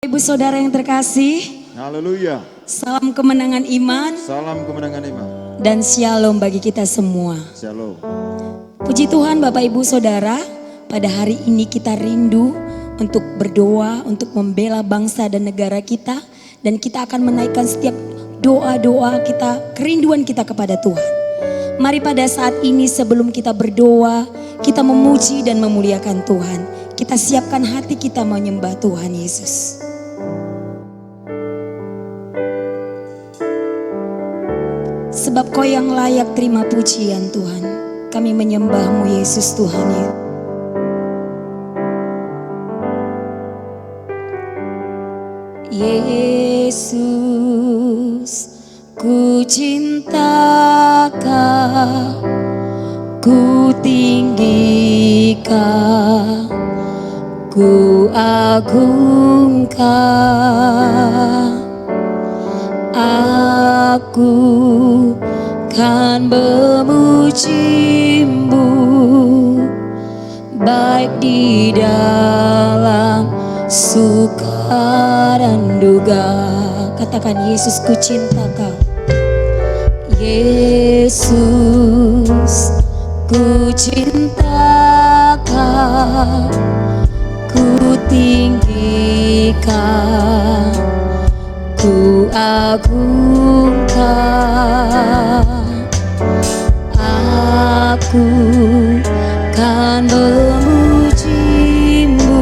Ibu saudara yang terkasih, Haleluya. salam kemenangan iman Salam kemenangan iman. dan shalom bagi kita semua. Shalom. Puji Tuhan Bapak Ibu Saudara, pada hari ini kita rindu untuk berdoa, untuk membela bangsa dan negara kita. Dan kita akan menaikkan setiap doa-doa kita, kerinduan kita kepada Tuhan. Mari pada saat ini sebelum kita berdoa, kita memuji dan memuliakan Tuhan. Kita siapkan hati kita menyembah Tuhan Yesus. Sebab Kau yang layak terima pujian Tuhan. Kami menyembah-Mu Yesus Tuhan ya. Yesus, ku cinta Kau, ku tinggikan, ku agungkan. Aku kan memuji-Mu baik di dalam suka dan duka. Katakan, Yesus, ku cinta Kau. Yesus, ku cinta Kau, ku tinggikan, ku agungkan. Aku kan memuji-Mu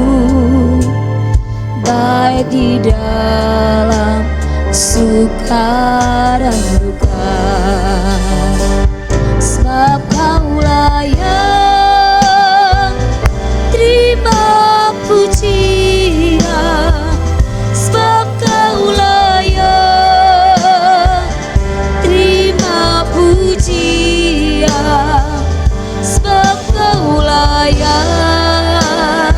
baik di dalam suka dan duka. Sebab Kau-lah yang terima pujian, sebab Kau-lah yang terima pujian, sebab Kau-lah yang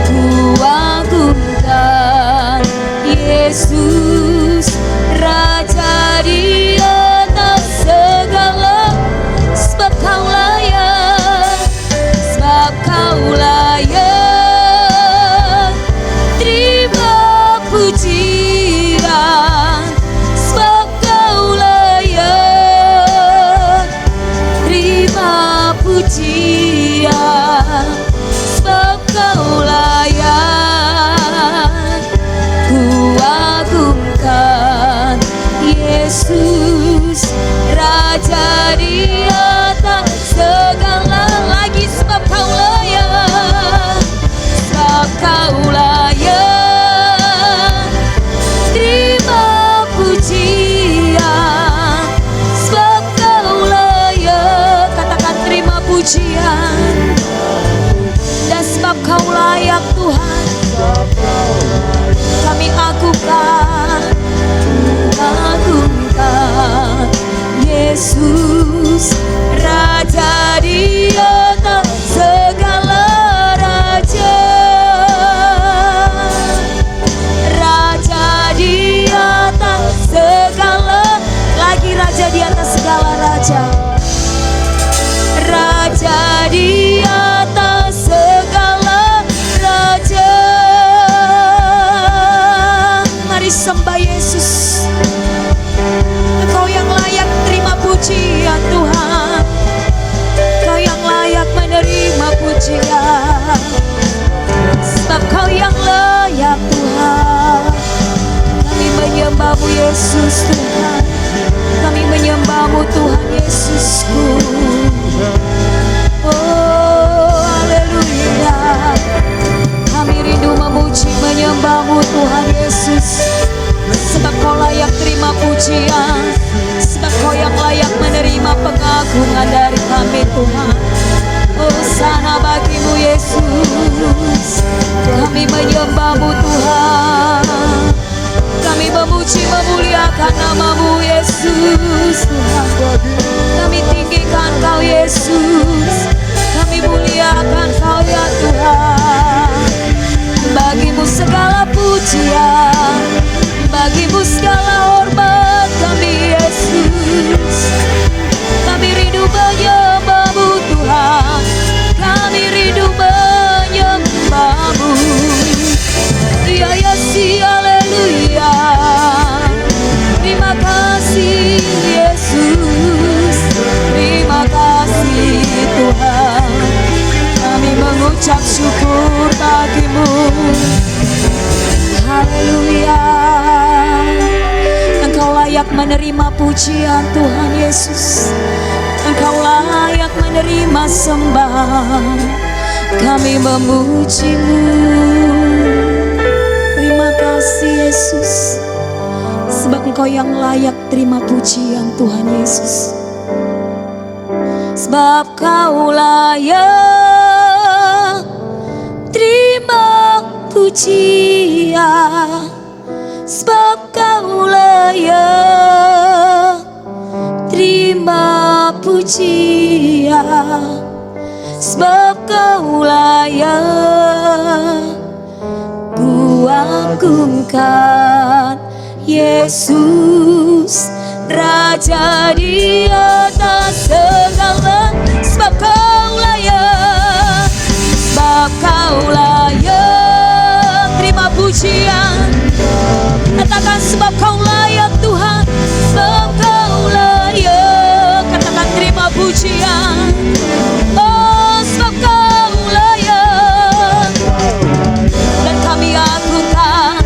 ku agungkan. Yesus, Raja di atas segala, sebab Kau-lah yang, sebab Kau-lah yang terima pujian, sebab Kau-lah yang terima pujian, sebab Kau-lah yang ku agungkan. Yesus, Raja di atas segala lagi, sebab Kau-lah yang, sebab Kau-lah yang terima pujian, sebab Kau-lah yang, katakan, terima pujian. Dan sebab Kau layak Tuhan, kami agungkan, agungkan. Yesus, Raja di atas segala raja, Raja di atas segala, lagi Raja di atas segala raja, Raja di atas segala raja. Mari sembah Yesus. Engkau yang layak terima pujian Tuhan, Kau yang layak menerima pujian, sebab Kau yang layak Tuhan. Kami menyembah-Mu Yesus Tuhan, kami menyembah-Mu Tuhan Yesusku. Oh haleluya, kami rindu memuji menyembah-Mu Tuhan Yesus, sebab Kau layak terima pujian, sebab Kau yang layak menerima pengagungan dari kami Tuhan. Oh sana bagi-Mu Yesus, kami menyembah-Mu Tuhan, kami memuji memuliakan nama-Mu Yesus Tuhan. Kami tinggikan Kau Yesus, kami muliakan Kau ya Tuhan. Bagi-Mu segala pujian, bagi-Mu segala hormat kami Yesus. Kami rindu menyembah-Mu Tuhan, kami rindu menyembah-Mu. Ya Yesus. menerima pujian Tuhan Yesus. Engkau layak menerima sembah. Kami memuji-Mu. Terima kasih Yesus. Sebab Engkau yang layak terima pujian Tuhan Yesus. Sebab Kau layak terima pujian. Sebab Kau layak terima pujian. Sebab Kau layak ku agungkan Yesus, Raja di atas segala. Sebab Kau layak, sebab Kau layak terima pujian. Katakan sebab Kau layak Tuhan, sebab Kau layak. Katakan terima pujian. Oh, sebab Kau layak. Dan kami agungkan,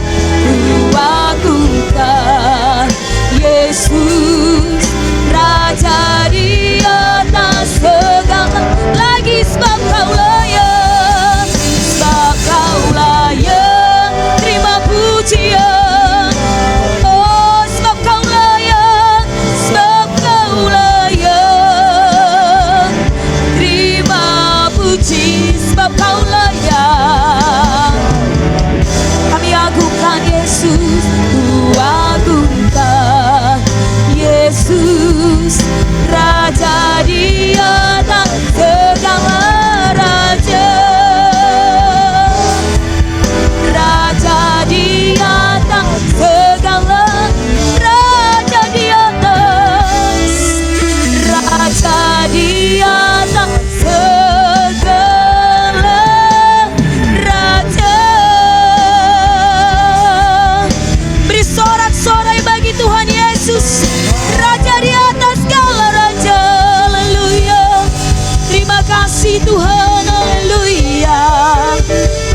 Yesus, Raja di atas segala. Lagi sebab Kau layak, sebab Kau layak terima pujian. Oh, sebab Kau layak, sebab Kau layak terima puji. Sebab Kau layak, kami agungkan Yesus, ku agungkan Yesus, Raja di atas segala raja. Raja di atas segala, Raja di atas, Raja di atas segala raja. Beri sorak-sorai bagi Tuhan Yesus, Raja di atas segala raja. Haleluya. Terima kasih Tuhan. Haleluya.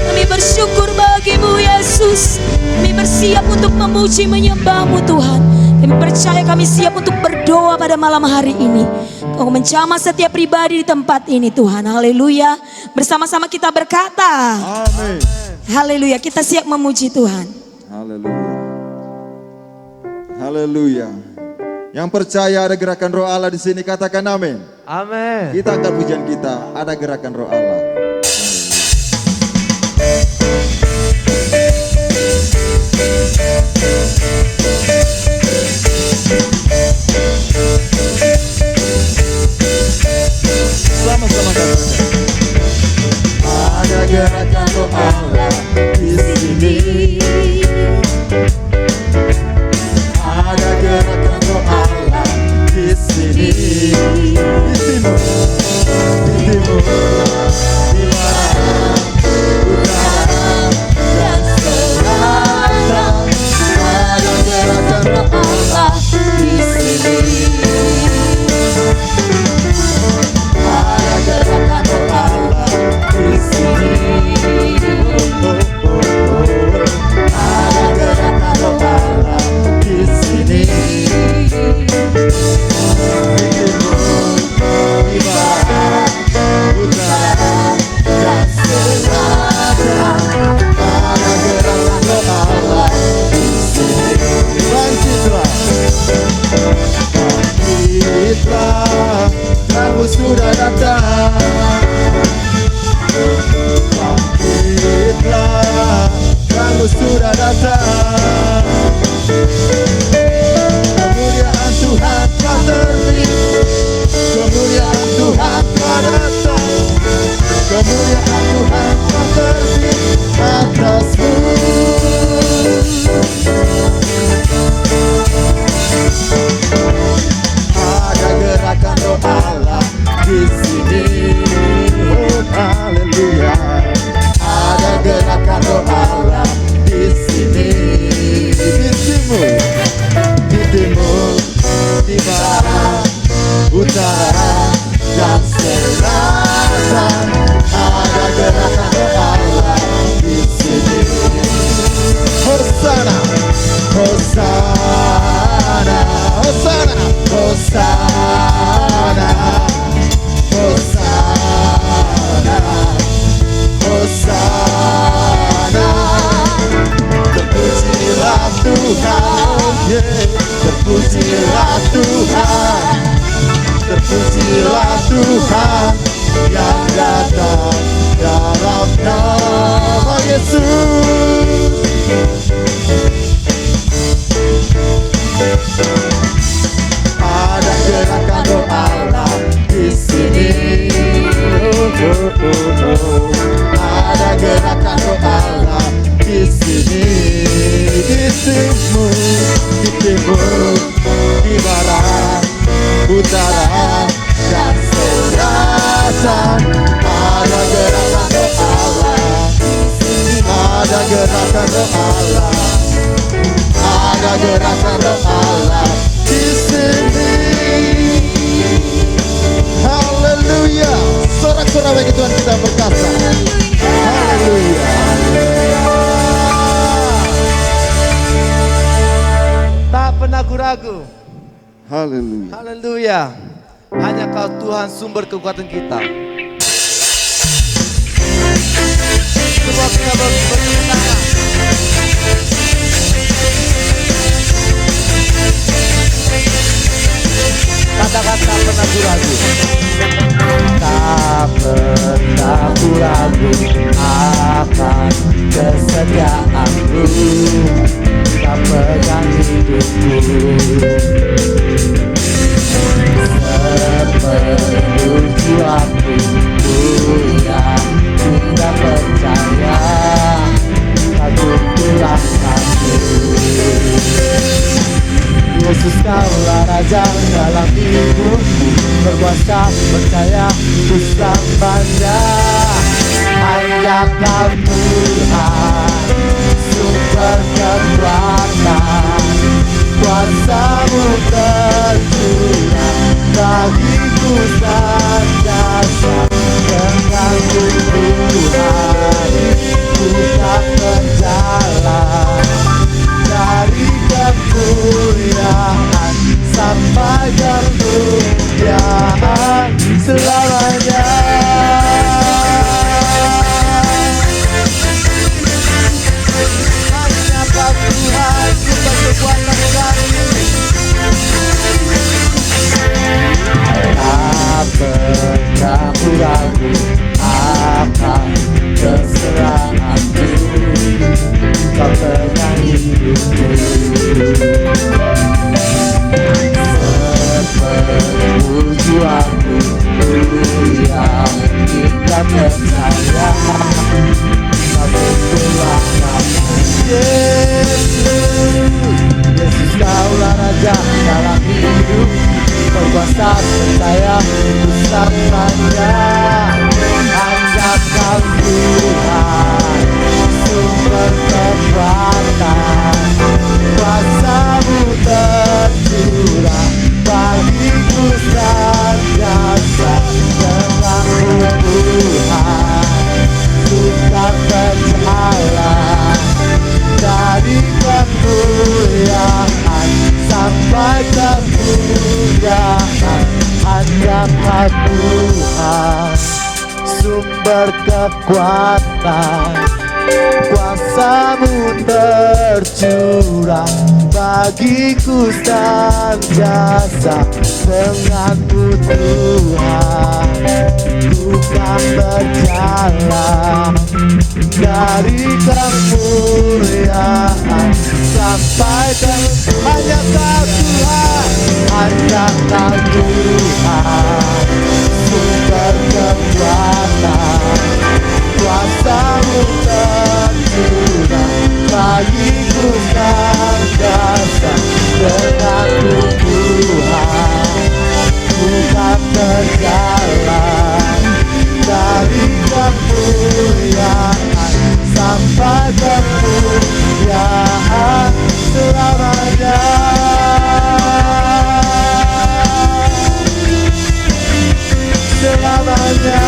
Kami bersyukur bagi-Mu Yesus. Kami bersiap untuk memuji menyembah-Mu Tuhan. Kami percaya kami siap untuk berdoa pada malam hari ini. Kau menjamah setiap pribadi di tempat ini Tuhan. Haleluya. Bersama-sama kita berkata Amin. haleluya. Kita siap memuji Tuhan. Haleluya. Haleluya. Yang percaya ada gerakan Roh Allah di sini katakan amin. Amin. Kita angkat pujian kita, ada gerakan Roh Allah. Sama-sama katakan. Ada gerakan Roh Allah di sini. Ada gerakan Roh Allah di sini. Di timur, di barat, utara, dan selatan. Ada gerakan Roh Allah di sini. Ada gerakan Roh Allah di sini. Ada gerakan Roh Allah di sini. Di barat, utara, dan selatan. Ada gerakan Roh Allah di sini. Bangkitlah, bangkitlah, kamu sudah datang. Bangkitlah, kamu sudah datang. Kemuliaan Tuhan telah terbit. Kemuliaan Tuhan telah datang. Kemuliaan Tuhan telah terbit atasmu. Ada gerakan Roh Allah di sini. Oh, haleluya. Ada gerakan Roh Allah di sini. Terpujilah Tuhan, terpujilah Tuhan yang datang dalam nama Yesus. Ada gerakan roh Allah di sini. Ada gerakan roh Allah di sini. Di timur, di timur, di barat, utara, dan selatan. Ada gerakan roh Allah. Ada gerakan roh Allah. Ada gerakan roh Allah di sini. Haleluya. Sorak-sorak bagi Tuhan kita berkata. Haleluya. Tak pernah ragu. Haleluya. Haleluya. Hanya Kau Tuhan sumber kekuatan kita. Semua kita bertepuk tangan. Katakan tak pernah ragu. Tak pernah ragu akan kesetiaan-Mu sepanjang hidupku. Sepenuh aku yang tidak percaya aku pulang kamu. Yesus Kaulah Raja dalam hidupku, berkuasa percaya ku selamanya. Hanya Kau Tuhan sumber kekuatan, kuasa-Mu tercurah bagiku senantiasa. Denganmu Tuhan ku tak berjalan dari kemuliaan sampai kemuliaan selamanya. Hanya Kau Tuhan sumber kekuatan kami. Tak pernah ku ragu akan keserahan-Mu, Kau tengah hidupku. Sepenuh jiwaku yang kita percaya Kau pulang kamu. Yesus Kaulah Raja dalam hidup, berkuasa percaya ku selamanya. Hanya Kau Tuhan sumber kekuatan, kuasa-Mu tercurah bagiku senantiasa. Denganmu Tuhan ku tak berjalan dari kemuliaan sampai kemuliaan. Hanya Kau Tuhan sumber kekuatan, kuasa-Mu tercurah bagiku senantiasa. Denganmu Tuhan ku kan berjalan dari kemuliaan sampai hanya Kau Tuhan, hanya Kau Tuhan sumber kekuatan, kuasa-Mu tercurah bagiku senantiasa. Denganmu Tuhan ku kan berjalan dari kemuliaan sampai kemuliaan selamanya. Selamanya.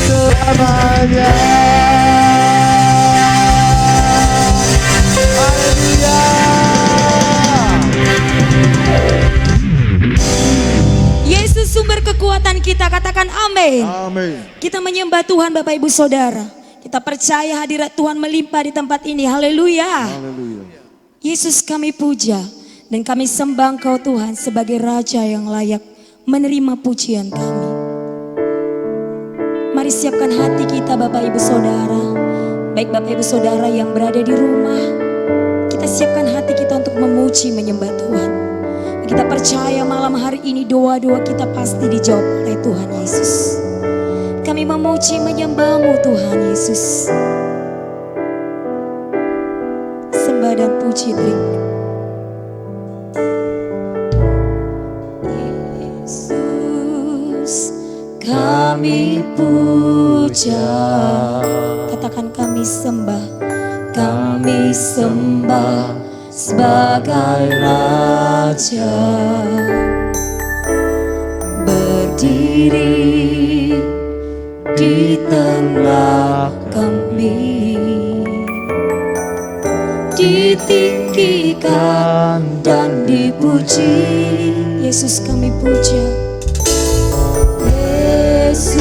Selamanya. Yesus sumber kekuatan kita, katakan amin. Amin. Kita menyembah Tuhan Bapak Ibu Saudara. Kita Kita percaya hadirat Tuhan melimpah di tempat ini. Haleluya. Haleluya. Yesus kami puja dan kami sembah Engkau Tuhan sebagai Raja yang layak menerima pujian kami. Mari siapkan hati kita Bapak Ibu Saudara. Baik Bapak Ibu Saudara yang berada di rumah, kita siapkan hati kita untuk memuji menyembah Tuhan. Kita percaya malam hari ini doa-doa kita pasti dijawab oleh Tuhan Yesus. Kami memuji menyembah-Mu Tuhan Yesus. Sembah dan puji berikan. Yesus kami puja. Katakan kami sembah. Kami sembah sebagai Raja. Berdiri di tengah kami, ditinggikan dan dipuji. Yesus kami puja. Yesus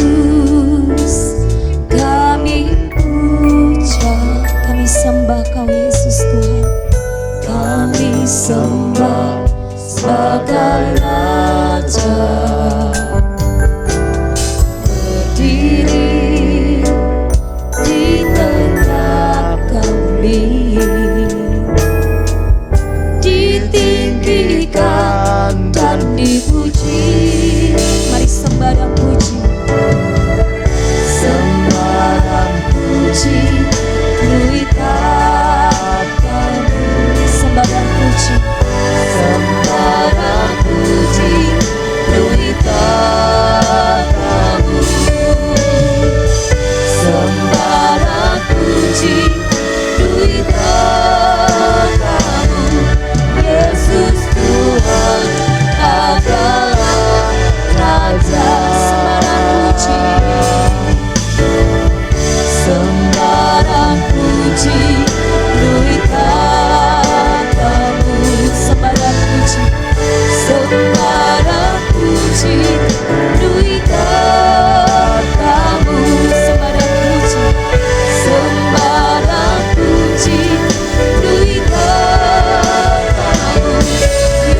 kami puja. Kami sembah Kau Yesus Tuhan. Kami sembah sebagai Raja. Berdiri di tengah kami, ditinggikan dan dipuji. Mari sembah dan puji. Sembah dan puji Tuhan. Sembah dan puji. Sembah dan puji Tuhan. Sembah dan puji Tuhan. Yesus Tuhan adalah Raja. Sembah dan puji. Sembah dan puji Tuhan. Sembah dan puji. Sembah dan puji Tuhan. Sembah dan puji. Sembah dan puji Tuhan.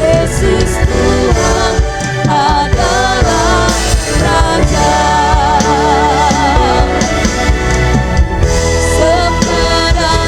Yesus Tuhan adalah Raja. Sembah dan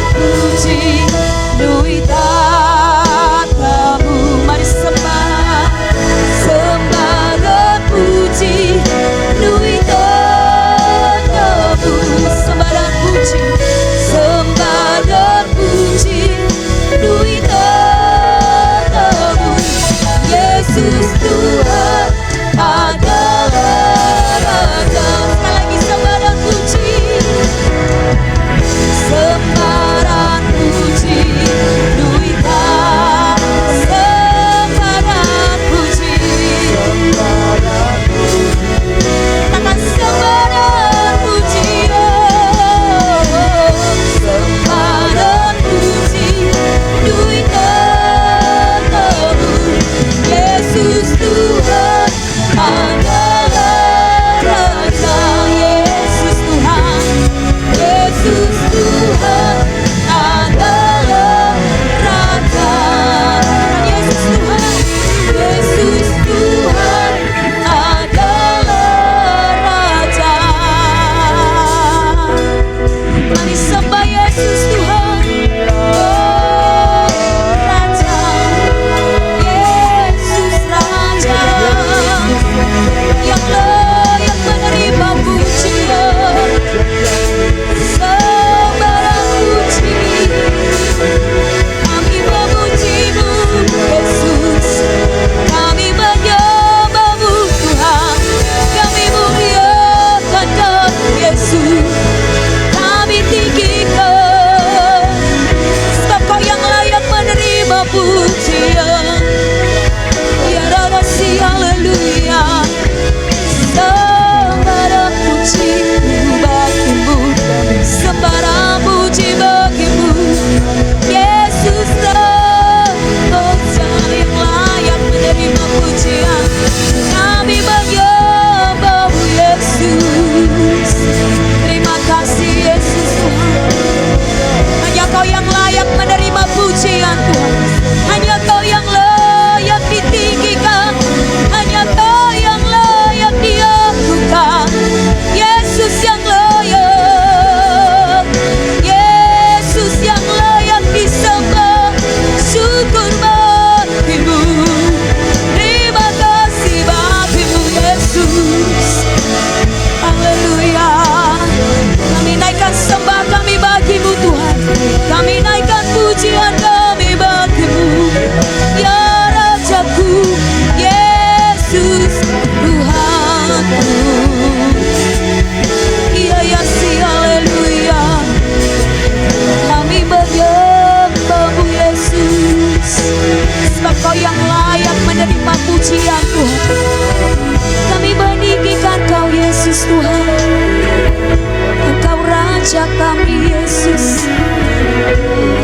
Raja kami Yesus,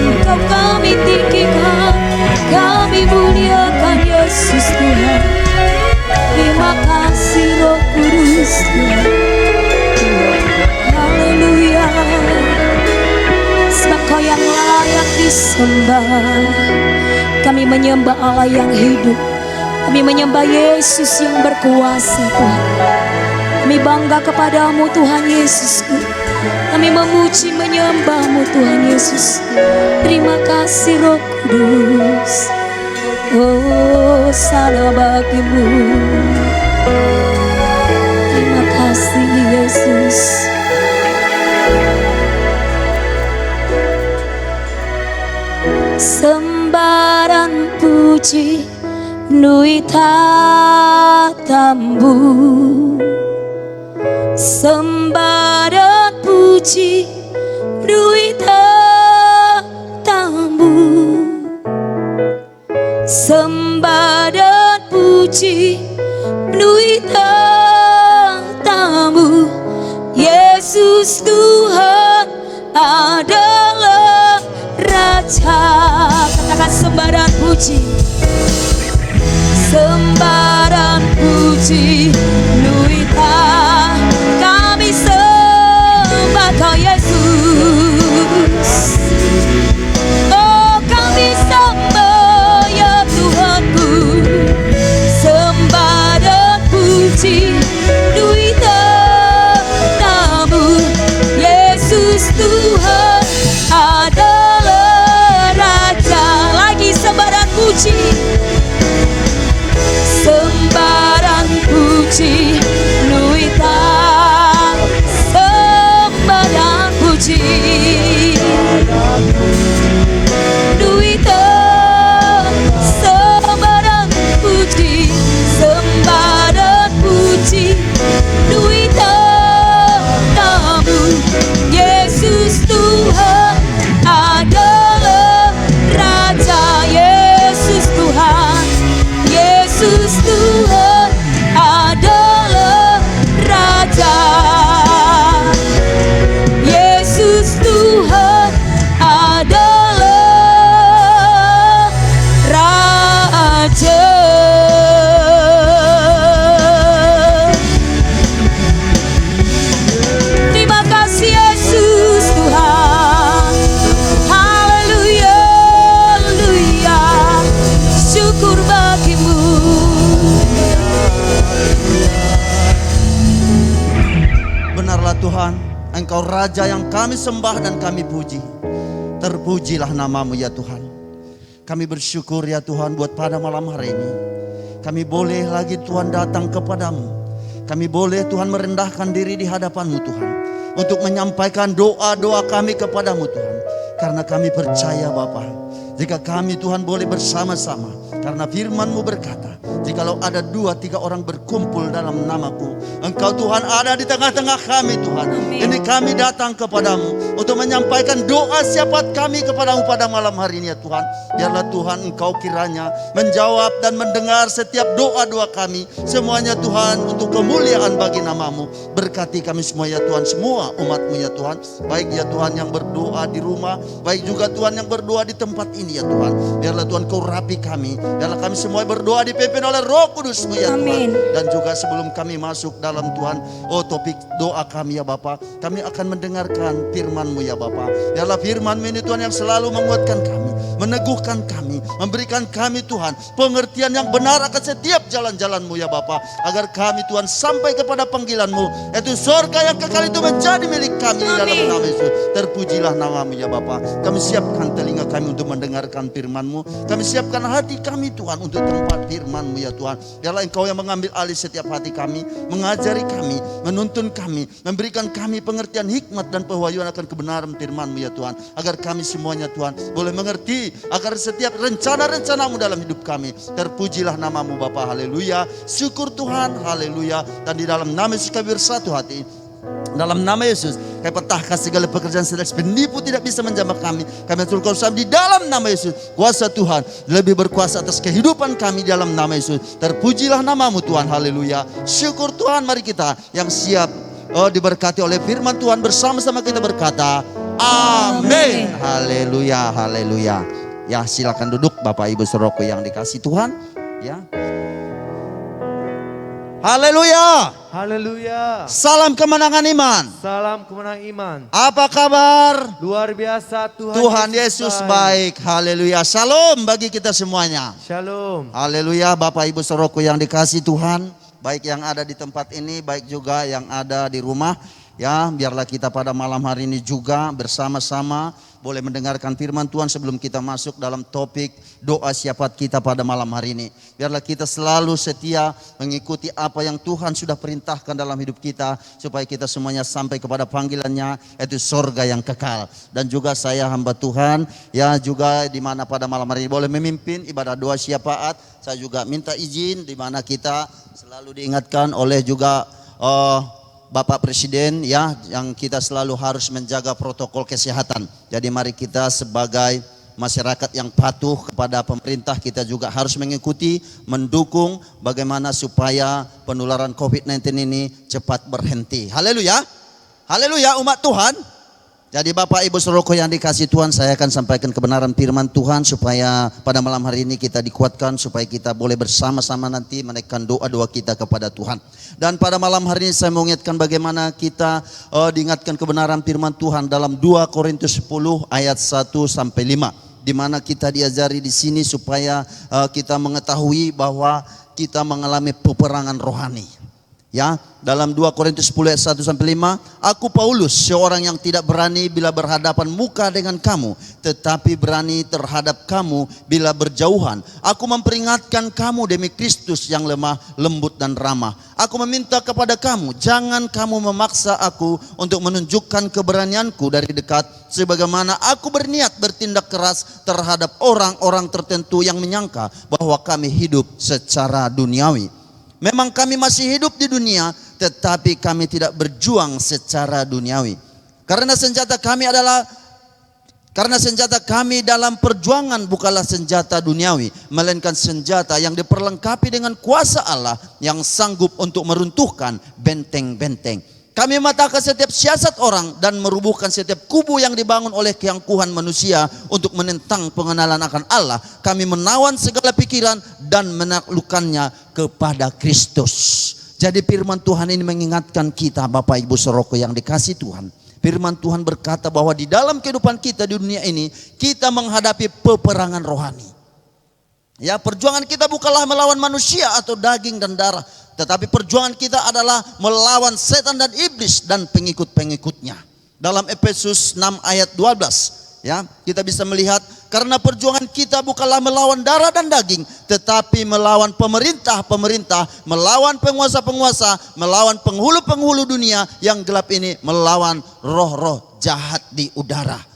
Engkau kami tinggikan, kami muliakan Yesus Tuhan. Terima kasih Roh Kudus Tuhan. Haleluya. Sebab Kau yang layak disembah. Kami menyembah Allah yang hidup. Kami menyembah Yesus yang berkuasa Tuhan. Kami bangga kepadamu Tuhan Yesus. Kami memuji menyembahmu Tuhan Yesus. Terima kasih Roh Kudus. Oh, salah bagimu. Terima kasih Yesus. Sembaran puji nui tatambu, sembaran puji nui tatambu, sembaran puji nui tatambu. Yesus Tuhan adalah Raja. Katakan sembaran puji, sembaran puji nuita. Kami sembah Kau Yesus. Oh, kami sembah ya Tuhanku. Sembaran puji nuita tamu. Yesus Tuhan adalah Raja. Lagi sembaran puji, sembaran puji nuita, sembaran puji nuita, sembaran puji, sembaran puji nuita tamu. Yesus Tuhan adalah Raja. Yesus Tuhan, Yesus Tuhan adalah Raja. Yesus Tuhan adalah Raja. Terima kasih Yesus Tuhan. Haleluya, haleluya. Syukur bagimu. Benarlah Tuhan, Engkau Raja yang kami sembah dan kami puji. Terpujilah namamu ya Tuhan. Kami bersyukur ya Tuhan buat pada malam hari ini. Kami boleh lagi Tuhan datang kepadamu. Kami boleh Tuhan merendahkan diri di hadapanmu Tuhan. Untuk menyampaikan doa-doa kami kepadamu Tuhan. Karena kami percaya Bapa, jika kami Tuhan boleh bersama-sama. Karena firman-Mu berkata, jikalau ada 2-3 orang berkumpul dalam namaku, Engkau Tuhan ada di tengah-tengah kami Tuhan. Amin. Ini kami datang kepadamu untuk menyampaikan doa syafaat kami kepadamu pada malam hari ini ya Tuhan. Biarlah Tuhan Engkau kiranya menjawab dan mendengar setiap doa-doa kami. Semuanya Tuhan untuk kemuliaan bagi namamu. Berkati kami semua ya Tuhan, semua umat-Mu ya Tuhan. Baik ya Tuhan yang berdoa di rumah, baik juga Tuhan yang berdoa di tempat ini ya Tuhan. Biarlah Tuhan Kau rapi kami. Biarlah kami semua berdoa dipimpin oleh Roh Kudus-Mu ya Amin. Tuhan. Dan juga sebelum kami masuk dalam Tuhan, oh topik doa kami ya Bapa, kami akan mendengarkan firman-Mu ya Bapa. Biarlah firman-Mu ini Tuhan yang selalu menguatkan kami, meneguhkan kami, memberikan kami Tuhan pengertian yang benar akan setiap jalan-jalan-Mu ya Bapa. Agar kami Tuhan sampai kepada panggilan-Mu, yaitu surga yang kekal itu menjadi milik kami di dalam nama Yesus. Terpujilah namamu ya Bapa. Kami siapkan telinga kami untuk mendengarkan firman-Mu. Kami siapkan hati kami Tuhan untuk tempat firman-Mu ya Tuhan. Biarlah Engkau yang mengambil alih setiap hati kami, mengajari kami, menuntun kami, memberikan kami pengertian hikmat dan pewahyuan akan kebenaran firman-Mu ya Tuhan. Agar kami semuanya Tuhan boleh mengerti, agar setiap rencana-rencana-Mu dalam hidup kami. Terpujilah namamu Bapa, haleluya. Syukur Tuhan, haleluya. Dan di dalam nama Yesus kami bersatu hati. Dalam nama Yesus, kami patahkan segala pekerjaan sedeks penipu tidak bisa menjamah kami. Kami atur kuasa di dalam nama Yesus. Kuasa Tuhan lebih berkuasa atas kehidupan kami dalam nama Yesus. Terpujilah namamu Tuhan, haleluya. Syukur Tuhan, mari kita yang siap diberkati oleh firman Tuhan, bersama-sama kita berkata amin. Haleluya, haleluya. Ya, silakan duduk Bapak Ibu Saudaraku yang dikasih Tuhan. Ya. Haleluya. Haleluya. Salam kemenangan iman. Salam kemenangan iman. Apa kabar? Luar biasa Tuhan Yesus baik. Haleluya. Shalom bagi kita semuanya. Shalom. Haleluya. Bapak Ibu Saudaraku yang dikasih Tuhan, baik yang ada di tempat ini, baik juga yang ada di rumah. Ya, biarlah kita pada malam hari ini juga bersama-sama boleh mendengarkan firman Tuhan sebelum kita masuk dalam topik doa syafaat kita pada malam hari ini. Biarlah kita selalu setia mengikuti apa yang Tuhan sudah perintahkan dalam hidup kita, supaya kita semuanya sampai kepada panggilannya, yaitu sorga yang kekal. Dan juga saya hamba Tuhan, ya juga di mana pada malam hari ini boleh memimpin ibadah doa syafaat. Saya juga minta izin di mana kita selalu diingatkan oleh juga Bapak Presiden, ya, yang kita selalu harus menjaga protokol kesehatan. Jadi mari kita sebagai masyarakat yang patuh kepada pemerintah, kita juga harus mengikuti, mendukung bagaimana supaya penularan COVID-19 ini cepat berhenti. Haleluya. Haleluya umat Tuhan. Jadi Bapak Ibu Saudaraku yang dikasih Tuhan, saya akan sampaikan kebenaran firman Tuhan supaya pada malam hari ini kita dikuatkan, supaya kita boleh bersama-sama nanti menaikkan doa-doa kita kepada Tuhan. Dan pada malam hari ini saya mau ingatkan bagaimana kita diingatkan kebenaran firman Tuhan dalam 2 Korintus 10 ayat 1 sampai 5, di mana kita diajari di sini supaya kita mengetahui bahwa kita mengalami peperangan rohani. Ya, dalam 2 Korintus 10 ayat 1 sampai 5, aku Paulus, seorang yang tidak berani bila berhadapan muka dengan kamu, tetapi berani terhadap kamu bila berjauhan. Aku memperingatkan kamu demi Kristus yang lemah, lembut dan ramah. Aku meminta kepada kamu, jangan kamu memaksa aku untuk menunjukkan keberanianku dari dekat, sebagaimana aku berniat bertindak keras terhadap orang-orang tertentu yang menyangka bahwa kami hidup secara duniawi. Memang kami masih hidup di dunia, tetapi kami tidak berjuang secara duniawi. Karena senjata kami dalam perjuangan bukanlah senjata duniawi, melainkan senjata yang diperlengkapi dengan kuasa Allah yang sanggup untuk meruntuhkan benteng-benteng. Kami mematahkan setiap siasat orang dan merubuhkan setiap kubu yang dibangun oleh keangkuhan manusia untuk menentang pengenalan akan Allah. Kami menawan segala pikiran dan menaklukkannya kepada Kristus. Jadi firman Tuhan ini mengingatkan kita Bapak Ibu Saudaraku yang dikasih Tuhan. Firman Tuhan berkata bahwa di dalam kehidupan kita di dunia ini, kita menghadapi peperangan rohani. Ya, perjuangan kita bukanlah melawan manusia atau daging dan darah, tetapi perjuangan kita adalah melawan setan dan iblis dan pengikut-pengikutnya. Dalam Efesus 6 ayat 12, ya, kita bisa melihat, karena perjuangan kita bukanlah melawan darah dan daging, tetapi melawan pemerintah-pemerintah, melawan penguasa-penguasa, melawan penghulu-penghulu dunia yang gelap ini, melawan roh-roh jahat di udara.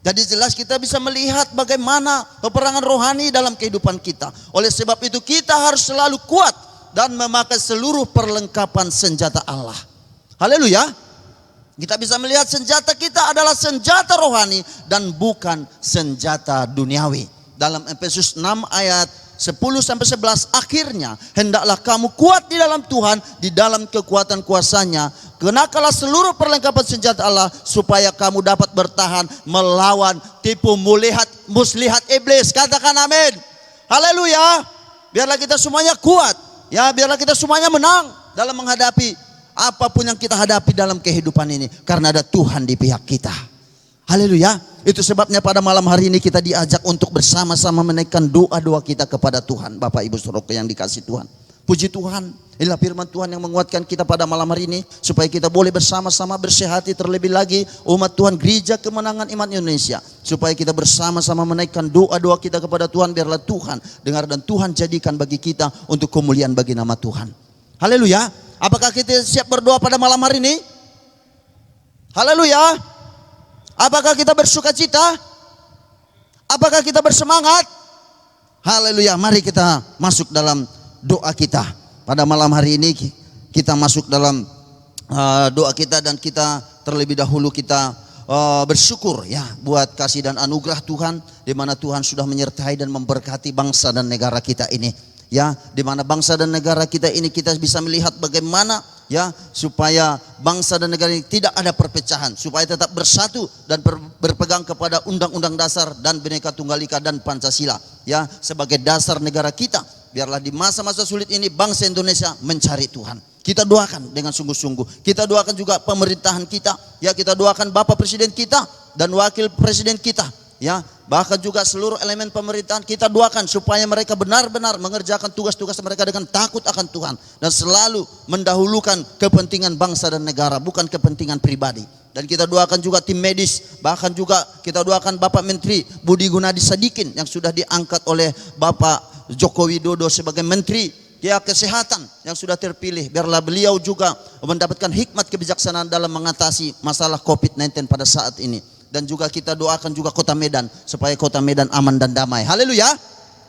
Jadi jelas kita bisa melihat bagaimana peperangan rohani dalam kehidupan kita. Oleh sebab itu kita harus selalu kuat dan memakai seluruh perlengkapan senjata Allah. Haleluya. Kita bisa melihat senjata kita adalah senjata rohani dan bukan senjata duniawi. Dalam Efesus 6 ayat 10 sampai 11, akhirnya hendaklah kamu kuat di dalam Tuhan, di dalam kekuatan kuasanya. Kenakanlah seluruh perlengkapan senjata Allah supaya kamu dapat bertahan melawan tipu muslihat iblis. Katakan amin. Haleluya. Biarlah kita semuanya kuat. Ya, biarlah kita semuanya menang dalam menghadapi apapun yang kita hadapi dalam kehidupan ini, karena ada Tuhan di pihak kita. Haleluya. Itu sebabnya pada malam hari ini kita diajak untuk bersama-sama menaikkan doa-doa kita kepada Tuhan. Bapak Ibu Saudara yang dikasih Tuhan, puji Tuhan, inilah firman Tuhan yang menguatkan kita pada malam hari ini, supaya kita boleh bersama-sama bersehati, terlebih lagi umat Tuhan Gereja Kemenangan Iman Indonesia, supaya kita bersama-sama menaikkan doa-doa kita kepada Tuhan. Biarlah Tuhan dengar dan Tuhan jadikan bagi kita untuk kemuliaan bagi nama Tuhan. Haleluya. Apakah kita siap berdoa pada malam hari ini? Haleluya. Apakah kita bersuka cita? Apakah kita bersemangat? Haleluya. Mari kita masuk dalam doa kita. Pada malam hari ini kita masuk dalam doa kita, dan kita terlebih dahulu kita bersyukur ya buat kasih dan anugerah Tuhan, di mana Tuhan sudah menyertai dan memberkati bangsa dan negara kita ini. Ya, di mana bangsa dan negara kita ini kita bisa melihat bagaimana ya supaya bangsa dan negara ini tidak ada perpecahan, supaya tetap bersatu dan berpegang kepada Undang-Undang Dasar dan Bhinneka Tunggal Ika dan Pancasila ya sebagai dasar negara kita. Biarlah di masa-masa sulit ini bangsa Indonesia mencari Tuhan. Kita doakan dengan sungguh-sungguh. Kita doakan juga pemerintahan kita, ya kita doakan Bapak Presiden kita dan Wakil Presiden kita, ya bahkan juga seluruh elemen pemerintahan kita doakan supaya mereka benar-benar mengerjakan tugas-tugas mereka dengan takut akan Tuhan dan selalu mendahulukan kepentingan bangsa dan negara, bukan kepentingan pribadi. Dan kita doakan juga tim medis, bahkan juga kita doakan Bapak Menteri Budi Gunadi Sadikin yang sudah diangkat oleh Bapak Joko Widodo sebagai Menteri Kesehatan yang sudah terpilih. Biarlah beliau juga mendapatkan hikmat kebijaksanaan dalam mengatasi masalah COVID-19 pada saat ini. Dan juga kita doakan juga Kota Medan supaya Kota Medan aman dan damai. Haleluya.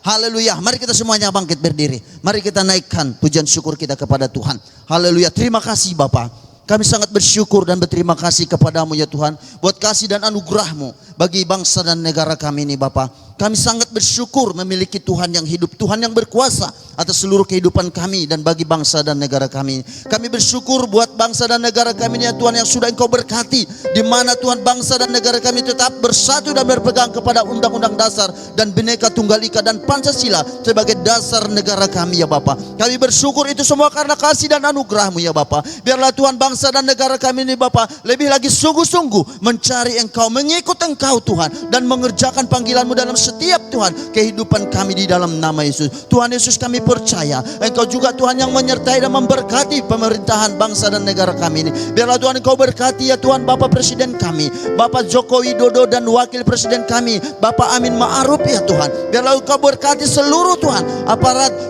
Haleluya. Mari kita semuanya bangkit berdiri. Mari kita naikkan pujian syukur kita kepada Tuhan. Haleluya. Terima kasih Bapa. Kami sangat bersyukur dan berterima kasih kepadamu ya Tuhan. Buat kasih dan anugerahmu bagi bangsa dan negara kami ini Bapa. Kami sangat bersyukur memiliki Tuhan yang hidup, Tuhan yang berkuasa atas seluruh kehidupan kami dan bagi bangsa dan negara kami. Kami bersyukur buat bangsa dan negara kami ini ya Tuhan yang sudah Engkau berkati, di mana Tuhan bangsa dan negara kami tetap bersatu dan berpegang kepada Undang-Undang Dasar dan Bhinneka Tunggal Ika dan Pancasila sebagai dasar negara kami ya Bapa. Kami bersyukur itu semua karena kasih dan anugerah-Mu ya Bapa. Biarlah Tuhan bangsa dan negara kami ini Bapa lebih lagi sungguh-sungguh mencari Engkau, mengikut Engkau Tuhan, dan mengerjakan panggilan-Mu dalam setiap Tuhan kehidupan kami di dalam nama Yesus. Tuhan Yesus, kami percaya Engkau juga Tuhan yang menyertai dan memberkati pemerintahan bangsa dan negara kami ini. Biarlah Tuhan Engkau berkati ya Tuhan Bapak Presiden kami, Bapak Joko Widodo, dan Wakil Presiden kami Bapak Amin Ma'ruf ya Tuhan. Biarlah Engkau berkati seluruh Tuhan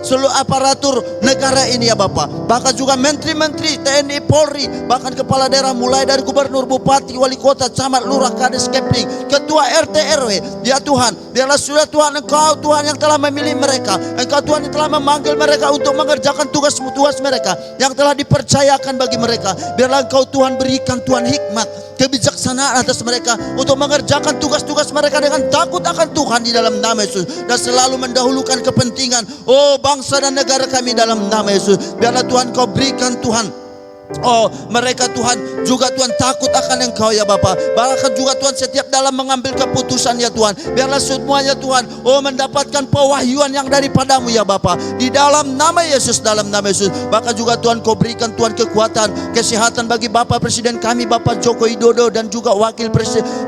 seluruh aparatur negara ini ya Bapak. Bahkan juga menteri-menteri TNI, Polri, bahkan kepala daerah mulai dari gubernur, bupati, wali kota, camat, lurah, kades, kepling, ketua RT RW ya Tuhan. Biarlah sudah Tuhan Engkau Tuhan yang telah memilih mereka, Engkau Tuhan yang telah memanggil mereka untuk mengerjakan tugas-tugas mereka yang telah dipercayakan bagi mereka. Biarlah Engkau Tuhan berikan Tuhan hikmat, kebijaksanaan atas mereka untuk mengerjakan tugas-tugas mereka dengan takut akan Tuhan di dalam nama Yesus, dan selalu mendahulukan kepentingan bangsa dan negara kami dalam nama Yesus. Biarlah Tuhan Kau berikan Tuhan mereka Tuhan juga Tuhan takut akan Engkau ya Bapa. Bahkan juga Tuhan setiap dalam mengambil keputusan ya Tuhan, biarlah semuanya Tuhan mendapatkan pewahyuan yang daripadamu ya Bapa, di dalam nama Yesus, dalam nama Yesus. Bahkan juga Tuhan Kau berikan Tuhan kekuatan, kesehatan bagi Bapak Presiden kami Bapak Joko Widodo, dan juga Wakil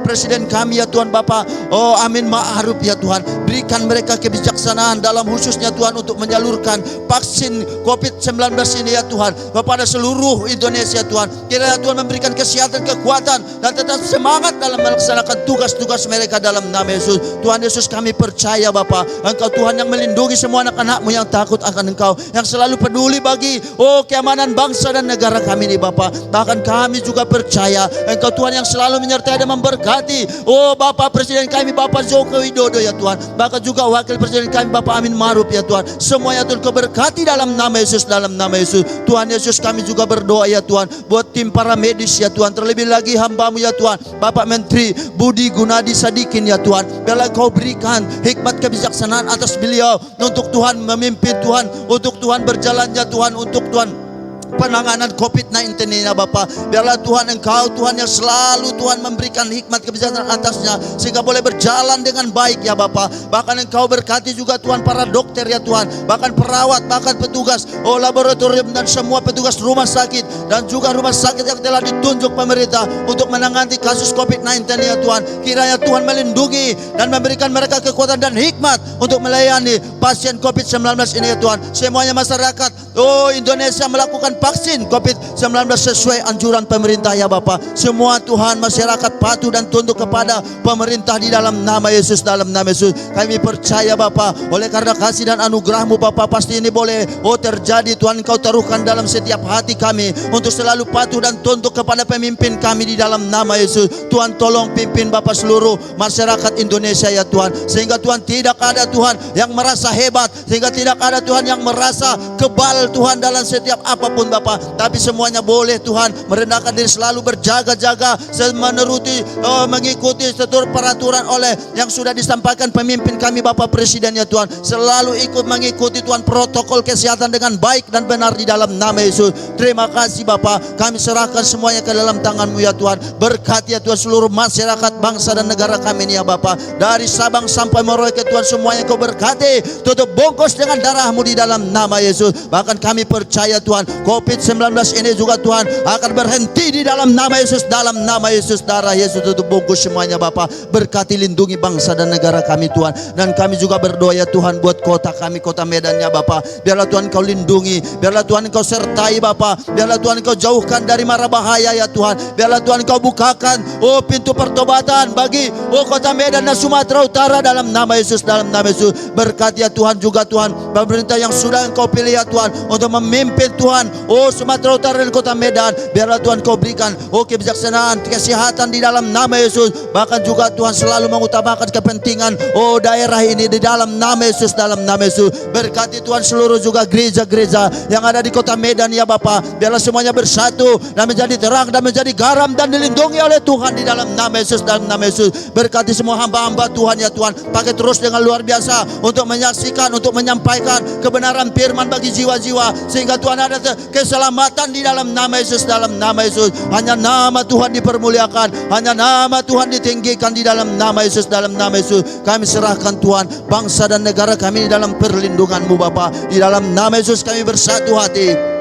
Presiden kami ya Tuhan Bapak Amin Ma'ruf ya Tuhan. Berikan mereka kebijaksanaan dalam khususnya Tuhan untuk menyalurkan vaksin COVID-19 ini ya Tuhan kepada seluruh Indonesia Tuhan. Kiranya Tuhan memberikan kesehatan, kekuatan, dan tetap semangat dalam melaksanakan tugas-tugas mereka dalam nama Yesus. Tuhan Yesus, kami percaya Bapa, Engkau Tuhan yang melindungi semua anak-anak-Mu yang takut akan Engkau, yang selalu peduli bagi keamanan bangsa dan negara kami ini Bapa. Bahkan kami juga percaya Engkau Tuhan yang selalu menyertai dan memberkati Bapak Presiden kami Bapak Joko Widodo ya Tuhan. Bahkan juga Wakil Presiden kami Bapak Amin Ma'ruf ya Tuhan. Semuanya Tuhan Kau berkati dalam nama Yesus, dalam nama Yesus. Tuhan Yesus, kami juga berdoa ya Tuhan buat tim para medis ya Tuhan, terlebih lagi hamba-Mu ya Tuhan Bapak Menteri Budi Gunadi Sadikin ya Tuhan. Biarlah Kau berikan hikmat kebijaksanaan atas beliau untuk Tuhan memimpin Tuhan, untuk Tuhan berjalan ya Tuhan, untuk Tuhan penanganan COVID-19 ini ya Bapa. Biarlah Tuhan Engkau Tuhan yang selalu Tuhan memberikan hikmat kebijaksanaan atasnya sehingga boleh berjalan dengan baik ya Bapa. Bahkan Engkau berkati juga Tuhan para dokter ya Tuhan, bahkan perawat, bahkan petugas laboratorium, dan semua petugas rumah sakit dan juga rumah sakit yang telah ditunjuk pemerintah untuk menangani kasus COVID-19 ya Tuhan. Kiranya Tuhan melindungi dan memberikan mereka kekuatan dan hikmat untuk melayani pasien COVID-19 ini ya Tuhan. Semuanya masyarakat Indonesia melakukan vaksin COVID-19 sesuai anjuran pemerintah ya Bapa. Semua Tuhan masyarakat patuh dan tunduk kepada pemerintah di dalam nama Yesus, dalam nama Yesus. Kami percaya Bapa, oleh karena kasih dan anugerah-Mu Bapa, pasti ini boleh terjadi Tuhan. Engkau taruhkan dalam setiap hati kami untuk selalu patuh dan tunduk kepada pemimpin kami di dalam nama Yesus. Tuhan tolong pimpin Bapa seluruh masyarakat Indonesia ya Tuhan, sehingga Tuhan tidak ada Tuhan yang merasa hebat, sehingga tidak ada Tuhan yang merasa kebal Tuhan dalam setiap apapun Bapa. Bapa. Tapi semuanya boleh Tuhan merendahkan diri, selalu berjaga-jaga, menuruti, mengikuti seluruh peraturan oleh yang sudah disampaikan pemimpin kami Bapak Presiden ya Tuhan. Selalu ikut mengikuti Tuhan protokol kesehatan dengan baik dan benar di dalam nama Yesus. Terima kasih Bapak, kami serahkan semuanya ke dalam tangan-Mu ya Tuhan. Berkati ya Tuhan seluruh masyarakat bangsa dan negara kami ini ya Bapak. Dari Sabang sampai Merauke Tuhan, semuanya Kau berkati. Tutup bungkus dengan darah-Mu di dalam nama Yesus. Bahkan kami percaya Tuhan, COVID-19 ini juga Tuhan akan berhenti di dalam nama Yesus. Dalam nama Yesus, darah Yesus tutup bungkus semuanya Bapak. Berkati, lindungi bangsa dan negara kami Tuhan. Dan kami juga berdoa ya Tuhan buat kota kami, kota Medan ya Bapak. Biarlah Tuhan Kau lindungi, biarlah Tuhan Kau sertai Bapak. Biarlah Tuhan Kau jauhkan dari mara bahaya ya Tuhan. Biarlah Tuhan Kau bukakan pintu pertobatan bagi kota Medan dan Sumatera Utara dalam nama Yesus, dalam nama Yesus. Berkati ya Tuhan juga Tuhan pemerintah yang sudah Engkau pilih ya Tuhan untuk memimpin Tuhan Sumatera Utara dan kota Medan. Biarlah Tuhan Kau berikan kebijaksanaan, kesehatan di dalam nama Yesus. Bahkan juga Tuhan selalu mengutamakan kepentingan daerah ini di dalam nama Yesus, dalam nama Yesus. Berkati Tuhan seluruh juga gereja-gereja yang ada di kota Medan ya Bapa. Biarlah semuanya bersatu dan menjadi terang dan menjadi garam dan dilindungi oleh Tuhan di dalam nama Yesus, dalam nama Yesus. Berkati semua hamba-hamba Tuhan ya Tuhan, pakai terus dengan luar biasa untuk menyaksikan, untuk menyampaikan kebenaran firman bagi jiwa-jiwa, sehingga Tuhan ada keselamatan di dalam nama Yesus, dalam nama Yesus. Hanya nama Tuhan dipermuliakan, hanya nama Tuhan ditinggikan di dalam nama Yesus, dalam nama Yesus. Kami serahkan Tuhan bangsa dan negara kami di dalam perlindungan-Mu Bapa. Di dalam nama Yesus kami bersatu hati.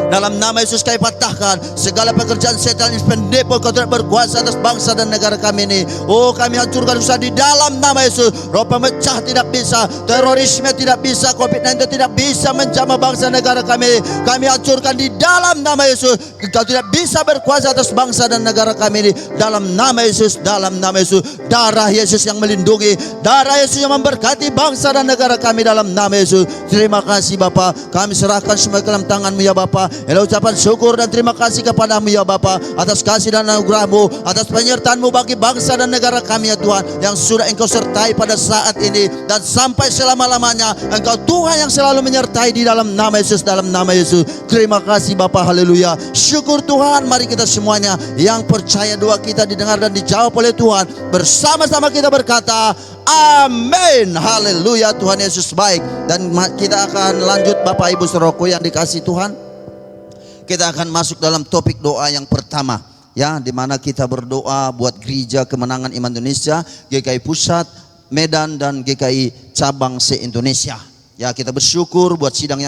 Dalam nama Yesus kami patahkan segala pekerjaan setan yang pendepo Kau tidak berkuasa atas bangsa dan negara kami ini. Kami hancurkan usaha di dalam nama Yesus. Roh pemecah tidak bisa, terorisme tidak bisa, COVID-19 tidak bisa menjamah bangsa negara kami. Kami hancurkan di dalam nama Yesus. Kau tidak bisa berkuasa atas bangsa dan negara kami ini. Dalam nama Yesus, dalam nama Yesus. Darah Yesus yang melindungi, darah Yesus yang memberkati bangsa dan negara kami dalam nama Yesus. Terima kasih Bapa. Kami serahkan semua ke dalam tangan-Mu ya Bapa. Ucapan syukur dan terima kasih kepada-Mu ya Bapa, atas kasih dan anugerah-Mu, atas penyertaan-Mu bagi bangsa dan negara kami ya Tuhan, yang sudah Engkau sertai pada saat ini dan sampai selama-lamanya. Engkau Tuhan yang selalu menyertai di dalam nama Yesus, dalam nama Yesus. Terima kasih Bapa, haleluya. Syukur Tuhan. Mari kita semuanya yang percaya doa kita didengar dan dijawab oleh Tuhan, bersama-sama kita berkata amin, haleluya. Tuhan Yesus baik. Dan kita akan lanjut Bapak Ibu Saudaraku yang dikasihi Tuhan. Kita akan masuk dalam topik doa yang pertama ya, di mana kita berdoa buat Gereja Kemenangan Iman Indonesia, GKI Pusat, Medan dan GKI Cabang se-Indonesia. Ya, kita bersyukur buat sidang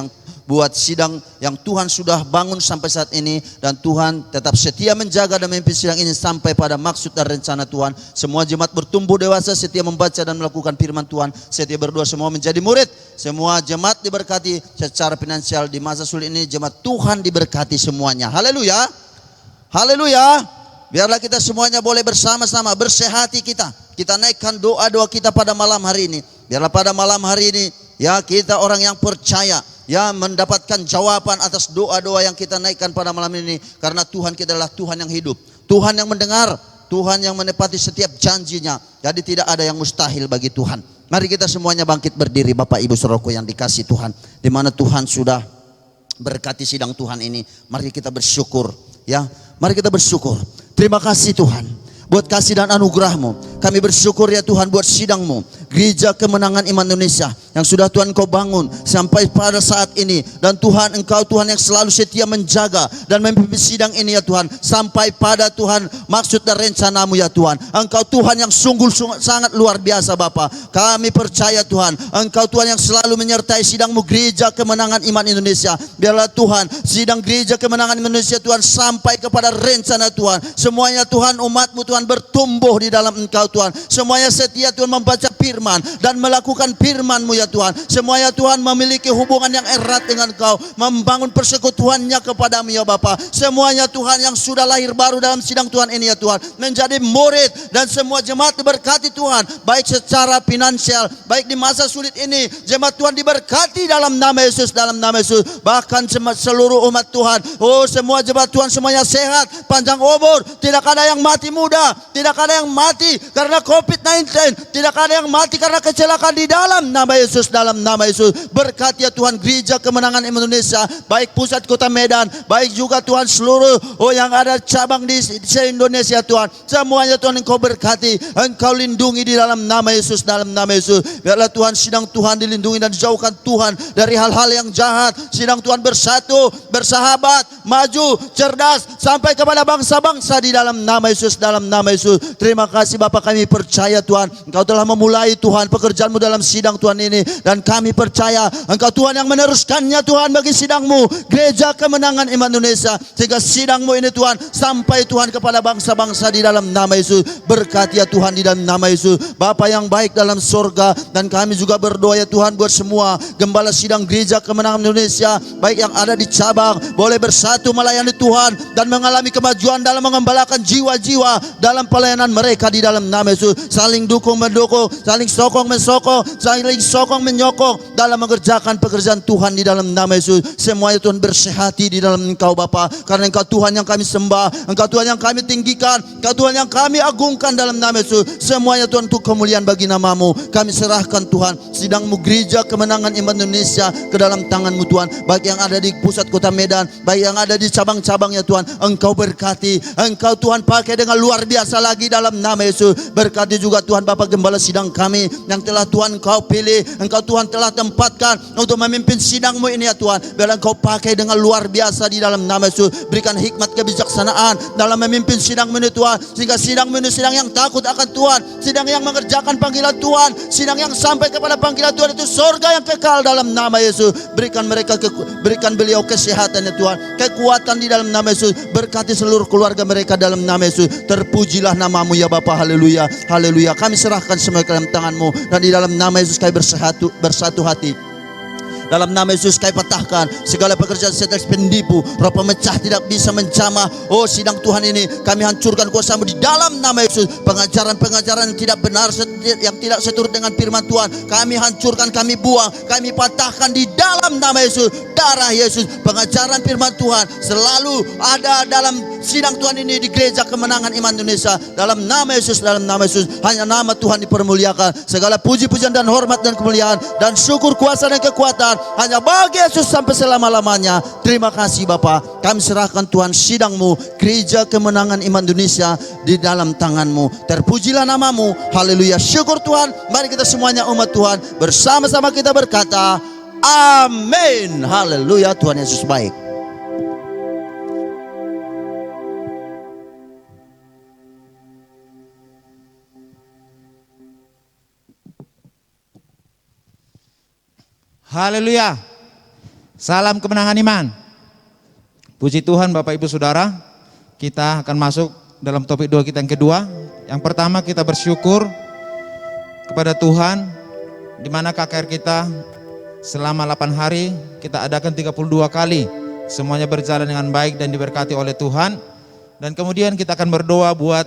yang Tuhan sudah bangun sampai saat ini, dan Tuhan tetap setia menjaga dan memimpin sidang ini sampai pada maksud dan rencana Tuhan. Semua jemaat bertumbuh dewasa, setia membaca dan melakukan firman Tuhan, setia berdoa, semua menjadi murid. Semua jemaat diberkati secara finansial di masa sulit ini. Jemaat Tuhan diberkati semuanya. Haleluya. Haleluya. Biarlah kita semuanya boleh bersama-sama bersehati kita. Kita naikkan doa-doa kita pada malam hari ini. Biarlah pada malam hari ini ya, kita orang yang percaya ya, mendapatkan jawaban atas doa-doa yang kita naikkan pada malam ini. Karena Tuhan kita adalah Tuhan yang hidup, Tuhan yang mendengar, Tuhan yang menepati setiap janjinya. Jadi tidak ada yang mustahil bagi Tuhan. Mari kita semuanya bangkit berdiri Bapak Ibu Saudaraku yang dikasihi Tuhan. Di mana Tuhan sudah berkati sidang Tuhan ini. Mari kita bersyukur ya. Mari kita bersyukur. Terima kasih Tuhan buat kasih dan anugerah-Mu. Kami bersyukur ya Tuhan buat sidang-Mu, Gereja Kemenangan Iman Indonesia, yang sudah Tuhan Kau bangun sampai pada saat ini. Dan Tuhan, Engkau Tuhan yang selalu setia menjaga dan memimpin sidang ini ya Tuhan, sampai pada Tuhan maksud dan rencana-Mu ya Tuhan. Engkau Tuhan yang sungguh sangat luar biasa Bapa. Kami percaya Tuhan, Engkau Tuhan yang selalu menyertai sidang-Mu, Gereja Kemenangan Iman Indonesia. Biarlah Tuhan sidang Gereja Kemenangan Iman Indonesia Tuhan sampai kepada rencana Tuhan. Semuanya Tuhan, umat-Mu Tuhan bertumbuh di dalam Engkau Tuhan. Semuanya setia Tuhan membaca firman dan melakukan firman-Mu ya Tuhan. Semuanya Tuhan memiliki hubungan yang erat dengan Engkau, membangun persekutuannya kepada-Mu ya Bapa. Semuanya Tuhan yang sudah lahir baru dalam sidang Tuhan ini ya Tuhan, menjadi murid, dan semua jemaat diberkati Tuhan, baik secara finansial, baik di masa sulit ini. Jemaat Tuhan diberkati dalam nama Yesus, dalam nama Yesus. Bahkan seluruh umat Tuhan, semua jemaat Tuhan semuanya sehat, panjang umur, tidak ada yang mati muda, tidak ada yang mati karena COVID-19, tidak ada yang mati karena kecelakaan di dalam nama Yesus, dalam nama Yesus. Berkati ya Tuhan gereja kemenangan Indonesia, baik pusat kota Medan, baik juga Tuhan seluruh yang ada cabang di se-Indonesia Tuhan. Semuanya Tuhan Engkau berkati, Engkau lindungi di dalam nama Yesus, dalam nama Yesus. Biarlah Tuhan sidang Tuhan dilindungi dan dijauhkan Tuhan dari hal-hal yang jahat. Sidang Tuhan bersatu, bersahabat, maju, cerdas sampai kepada bangsa-bangsa di dalam nama Yesus, dalam nama Yesus. Terima kasih Bapa, kami percaya Tuhan Engkau telah memulai Tuhan pekerjaan-Mu dalam sidang Tuhan ini, dan kami percaya Engkau Tuhan yang meneruskannya Tuhan bagi sidang-Mu Gereja Kemenangan Iman Indonesia, sehingga sidang-Mu ini Tuhan sampai Tuhan kepada bangsa-bangsa di dalam nama Yesus. Berkati ya Tuhan di dalam nama Yesus. Bapa yang baik dalam sorga, dan kami juga berdoa ya Tuhan buat semua gembala sidang Gereja Kemenangan Indonesia, baik yang ada di cabang, boleh bersatu melayani Tuhan dan mengalami kemajuan dalam mengembalakan jiwa-jiwa dalam pelayanan mereka di dalam nama Yesus. Saling dukung mendukung, saling sokong mensokong, saling sokong menyokong dalam mengerjakan pekerjaan Tuhan di dalam nama Yesus. Semuanya Tuhan bersehati di dalam Engkau Bapa, karena Engkau Tuhan yang kami sembah, Engkau Tuhan yang kami tinggikan, Engkau Tuhan yang kami agungkan dalam nama Yesus. Semuanya Tuhan untuk kemuliaan bagi nama-Mu. Kami serahkan Tuhan sidang-Mu Gereja Kemenangan Iman Indonesia ke dalam tangan-Mu Tuhan, baik yang ada di pusat kota Medan, baik yang ada di cabang-cabangnya Tuhan. Engkau berkati, Engkau Tuhan pakai dengan luar biasa lagi dalam nama Yesus. Berkati juga Tuhan Bapa gembala sidang kami yang telah Tuhan Engkau pilih, Engkau Tuhan telah tempatkan untuk memimpin sidang-Mu ini ya Tuhan. Biarlah Engkau pakai dengan luar biasa di dalam nama Yesus. Berikan hikmat kebijaksanaan dalam memimpin sidang-Mu ini Tuhan, sehingga sidang-Mu ini sidang yang takut akan Tuhan, sidang yang mengerjakan panggilan Tuhan, sidang yang sampai kepada panggilan Tuhan itu surga yang kekal dalam nama Yesus. Berikan mereka berikan beliau kesehatan ya Tuhan, kekuatan di dalam nama Yesus. Berkati seluruh keluarga mereka dalam nama Yesus. Terpujilah nama-Mu ya Bapa. Haleluya, haleluya. Kami serahkan semua ke dalam tangan-Mu, dan di dalam nama Yesus kami bersatu hati. Dalam nama Yesus kami patahkan segala pekerjaan setan penipu, roh pemecah tidak bisa menjamah. Oh sidang Tuhan ini kami hancurkan kuasa-Mu di dalam nama Yesus. Pengajaran-pengajaran yang tidak benar, yang tidak seturut dengan firman Tuhan, kami hancurkan, kami buang, kami patahkan di dalam nama Yesus. Darah Yesus, pengajaran firman Tuhan selalu ada dalam sidang Tuhan ini di Gereja Kemenangan Iman Indonesia. Dalam nama Yesus, dalam nama Yesus, hanya nama Tuhan dipermuliakan. Segala puji-pujian dan hormat dan kemuliaan dan syukur, kuasa dan kekuatan hanya bagi Yesus sampai selama-lamanya. Terima kasih Bapa. Kami serahkan Tuhan sidang-Mu Gereja Kemenangan Iman Indonesia di dalam tangan-Mu. Terpujilah nama-Mu. Haleluya. Syukur Tuhan. Mari kita semuanya umat Tuhan bersama-sama kita berkata amin. Haleluya. Tuhan Yesus baik. Haleluya. Salam kemenangan iman. Puji Tuhan Bapak Ibu Saudara. Kita akan masuk dalam topik doa kita yang kedua. Yang pertama kita bersyukur kepada Tuhan, di mana KKR kita selama 8 hari kita adakan 32 kali. Semuanya berjalan dengan baik dan diberkati oleh Tuhan. Dan kemudian kita akan berdoa buat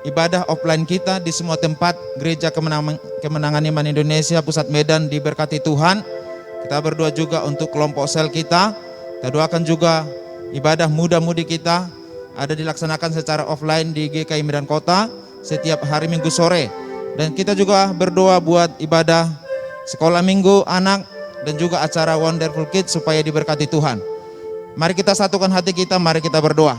ibadah offline kita di semua tempat Gereja Kemenangan Iman Indonesia Pusat Medan diberkati Tuhan. Kita berdoa juga untuk kelompok sel kita. Kita doakan juga ibadah muda-mudi kita ada dilaksanakan secara offline di GKI Medan Kota setiap hari Minggu sore. Dan kita juga berdoa buat ibadah sekolah minggu anak dan juga acara Wonderful Kids supaya diberkati Tuhan. Mari kita satukan hati kita, mari kita berdoa.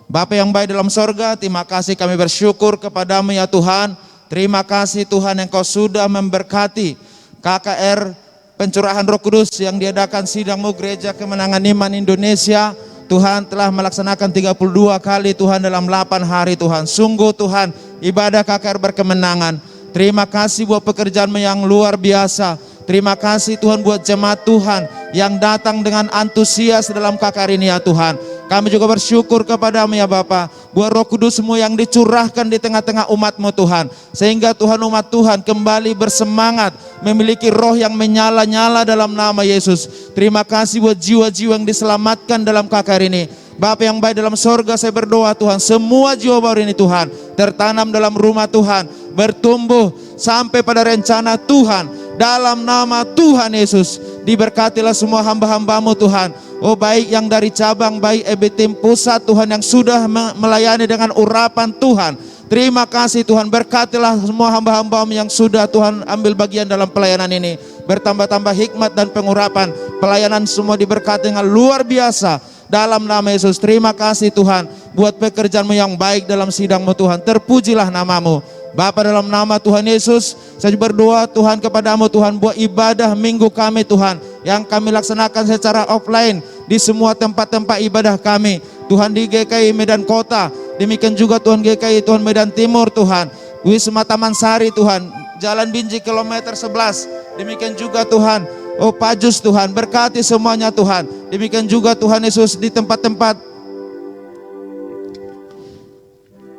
Bapa yang baik dalam sorga, terima kasih kami bersyukur kepadamu ya Tuhan. Terima kasih Tuhan yang Kau sudah memberkati KKR Pencurahan Roh Kudus yang diadakan sidang-Mu Gereja Kemenangan Iman Indonesia. Tuhan telah melaksanakan 32 kali Tuhan dalam 8 hari Tuhan. Sungguh Tuhan ibadah KKR berkemenangan. Terima kasih buat pekerjaan-Mu yang luar biasa. Terima kasih Tuhan buat jemaat Tuhan yang datang dengan antusias dalam KKR ini ya Tuhan. Kami juga bersyukur kepadamu ya Bapa, buat Roh Kudus-Mu yang dicurahkan di tengah-tengah umat-Mu Tuhan. Sehingga Tuhan umat Tuhan kembali bersemangat, memiliki roh yang menyala-nyala dalam nama Yesus. Terima kasih buat jiwa-jiwa yang diselamatkan dalam KKR ini. Bapa yang baik dalam sorga, saya berdoa Tuhan, semua jiwa baru ini Tuhan, tertanam dalam rumah Tuhan, bertumbuh sampai pada rencana Tuhan. Dalam nama Tuhan Yesus, diberkatilah semua hamba-hamba-Mu Tuhan. Oh baik yang dari cabang, baik EB Tim Pusat Tuhan yang sudah melayani dengan urapan Tuhan. Terima kasih Tuhan, berkatilah semua hamba-hamba-Mu yang sudah Tuhan ambil bagian dalam pelayanan ini. Bertambah-tambah hikmat dan pengurapan. Pelayanan semua diberkati dengan luar biasa. Dalam nama Yesus, terima kasih Tuhan buat pekerjaan-Mu yang baik dalam sidang-Mu Tuhan. Terpujilah nama-Mu. Bapa, dalam nama Tuhan Yesus, saya berdoa Tuhan kepada-Mu Tuhan, buat ibadah minggu kami Tuhan, yang kami laksanakan secara offline di semua tempat-tempat ibadah kami. Tuhan di GKI Medan Kota, demikian juga Tuhan GKI Tuhan Medan Timur Tuhan, Wisma Taman Sari Tuhan, Jalan Binji kilometer 11, demikian juga Tuhan, oh Pajus Tuhan, berkati semuanya Tuhan. Demikian juga Tuhan Yesus di tempat-tempat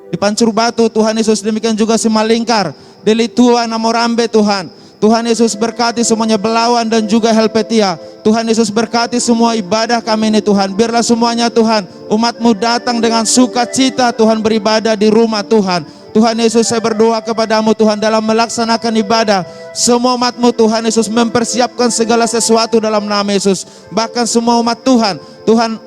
di Pancur Batu Tuhan Yesus, demikian juga Simalingkar, Deli Tua, Namorambe Tuhan. Tuhan Yesus berkati semuanya, Belawan dan juga Helvetia. Tuhan Yesus berkati semua ibadah kami ini Tuhan. Biarlah semuanya Tuhan, umat-Mu datang dengan sukacita Tuhan beribadah di rumah Tuhan. Tuhan Yesus, saya berdoa kepada-Mu Tuhan dalam melaksanakan ibadah. Semua umat-Mu Tuhan Yesus mempersiapkan segala sesuatu dalam nama Yesus. Bahkan semua umat Tuhan, Tuhan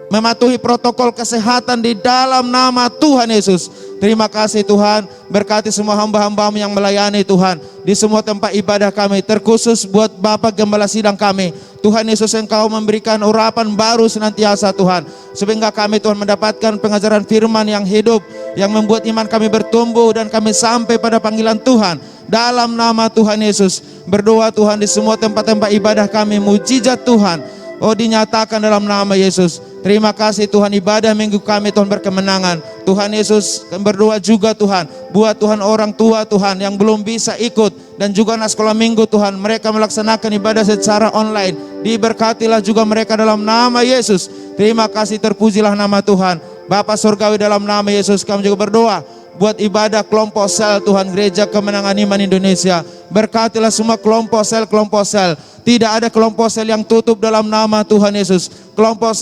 mematuhi protokol kesehatan di dalam nama Tuhan Yesus. Terima kasih Tuhan, berkati semua hamba-hamba-Mu yang melayani Tuhan di semua tempat ibadah kami, terkhusus buat Bapak Gembala Sidang kami. Tuhan Yesus, Engkau memberikan urapan baru senantiasa Tuhan, sehingga kami Tuhan mendapatkan pengajaran firman yang hidup, yang membuat iman kami bertumbuh dan kami sampai pada panggilan Tuhan. Dalam nama Tuhan Yesus, berdoa Tuhan di semua tempat-tempat ibadah kami, mujizat Tuhan dinyatakan dalam nama Yesus. Terima kasih Tuhan, ibadah minggu kami Tuhan berkemenangan. Tuhan Yesus, kami berdoa juga Tuhan, buat Tuhan orang tua Tuhan yang belum bisa ikut, dan juga anak sekolah minggu Tuhan, mereka melaksanakan ibadah secara online. Diberkatilah juga mereka dalam nama Yesus. Terima kasih, terpujilah nama Tuhan. Bapa Surgawi, dalam nama Yesus kami juga berdoa buat ibadah kelompok sel Tuhan, Gereja Kemenangan Iman Indonesia. Berkatilah semua kelompok sel. Tidak ada kelompok sel yang tutup dalam nama Tuhan Yesus. Kelompok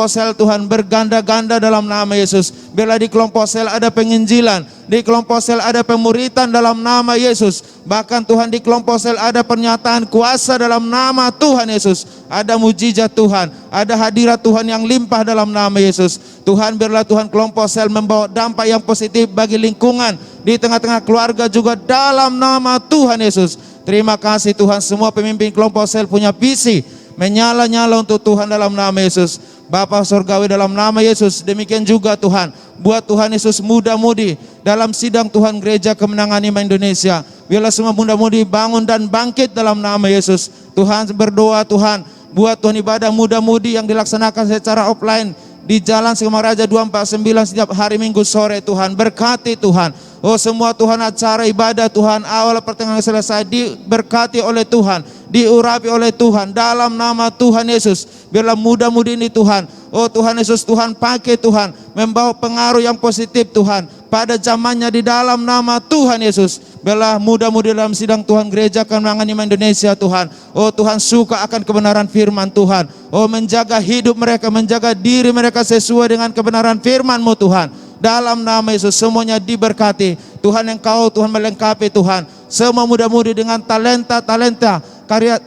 sel Tuhan berganda-ganda dalam nama Yesus. Biarlah di kelompok sel ada penginjilan, di kelompok sel ada pemuritan dalam nama Yesus. Bahkan Tuhan di kelompok sel ada pernyataan kuasa dalam nama Tuhan Yesus. Ada mujizat Tuhan, ada hadirat Tuhan yang limpah dalam nama Yesus. Tuhan, biarlah Tuhan kelompok sel membawa dampak yang positif bagi lingkungan, di tengah-tengah keluarga juga dalam nama Tuhan Yesus. Terima kasih Tuhan, semua pemimpin kelompok sel punya visi menyala-nyala untuk Tuhan dalam nama Yesus. Bapa Surgawi, dalam nama Yesus, demikian juga Tuhan, buat Tuhan Yesus muda-mudi dalam sidang Tuhan Gereja Kemenangan Iman Indonesia. Biarlah semua muda-mudi bangun dan bangkit dalam nama Yesus. Tuhan, berdoa Tuhan, buat Tuhan ibadah muda-mudi yang dilaksanakan secara offline di Jalan Sikmaraja 249 setiap hari Minggu sore. Tuhan, berkati Tuhan. Oh, semua Tuhan acara ibadah Tuhan, awal pertengahan selesai diberkati oleh Tuhan, diurapi oleh Tuhan dalam nama Tuhan Yesus. Biarlah muda-mudi ini Tuhan, oh Tuhan Yesus, Tuhan pakai Tuhan, membawa pengaruh yang positif Tuhan pada zamannya di dalam nama Tuhan Yesus. Biarlah muda-mudi dalam sidang Tuhan Gereja Kemenangan Iman Indonesia Tuhan, oh Tuhan suka akan kebenaran firman Tuhan, oh menjaga hidup mereka, menjaga diri mereka sesuai dengan kebenaran firman-Mu Tuhan. Dalam nama Yesus semuanya diberkati Tuhan, Engkau Tuhan melengkapi Tuhan semua muda-mudi dengan talenta-talenta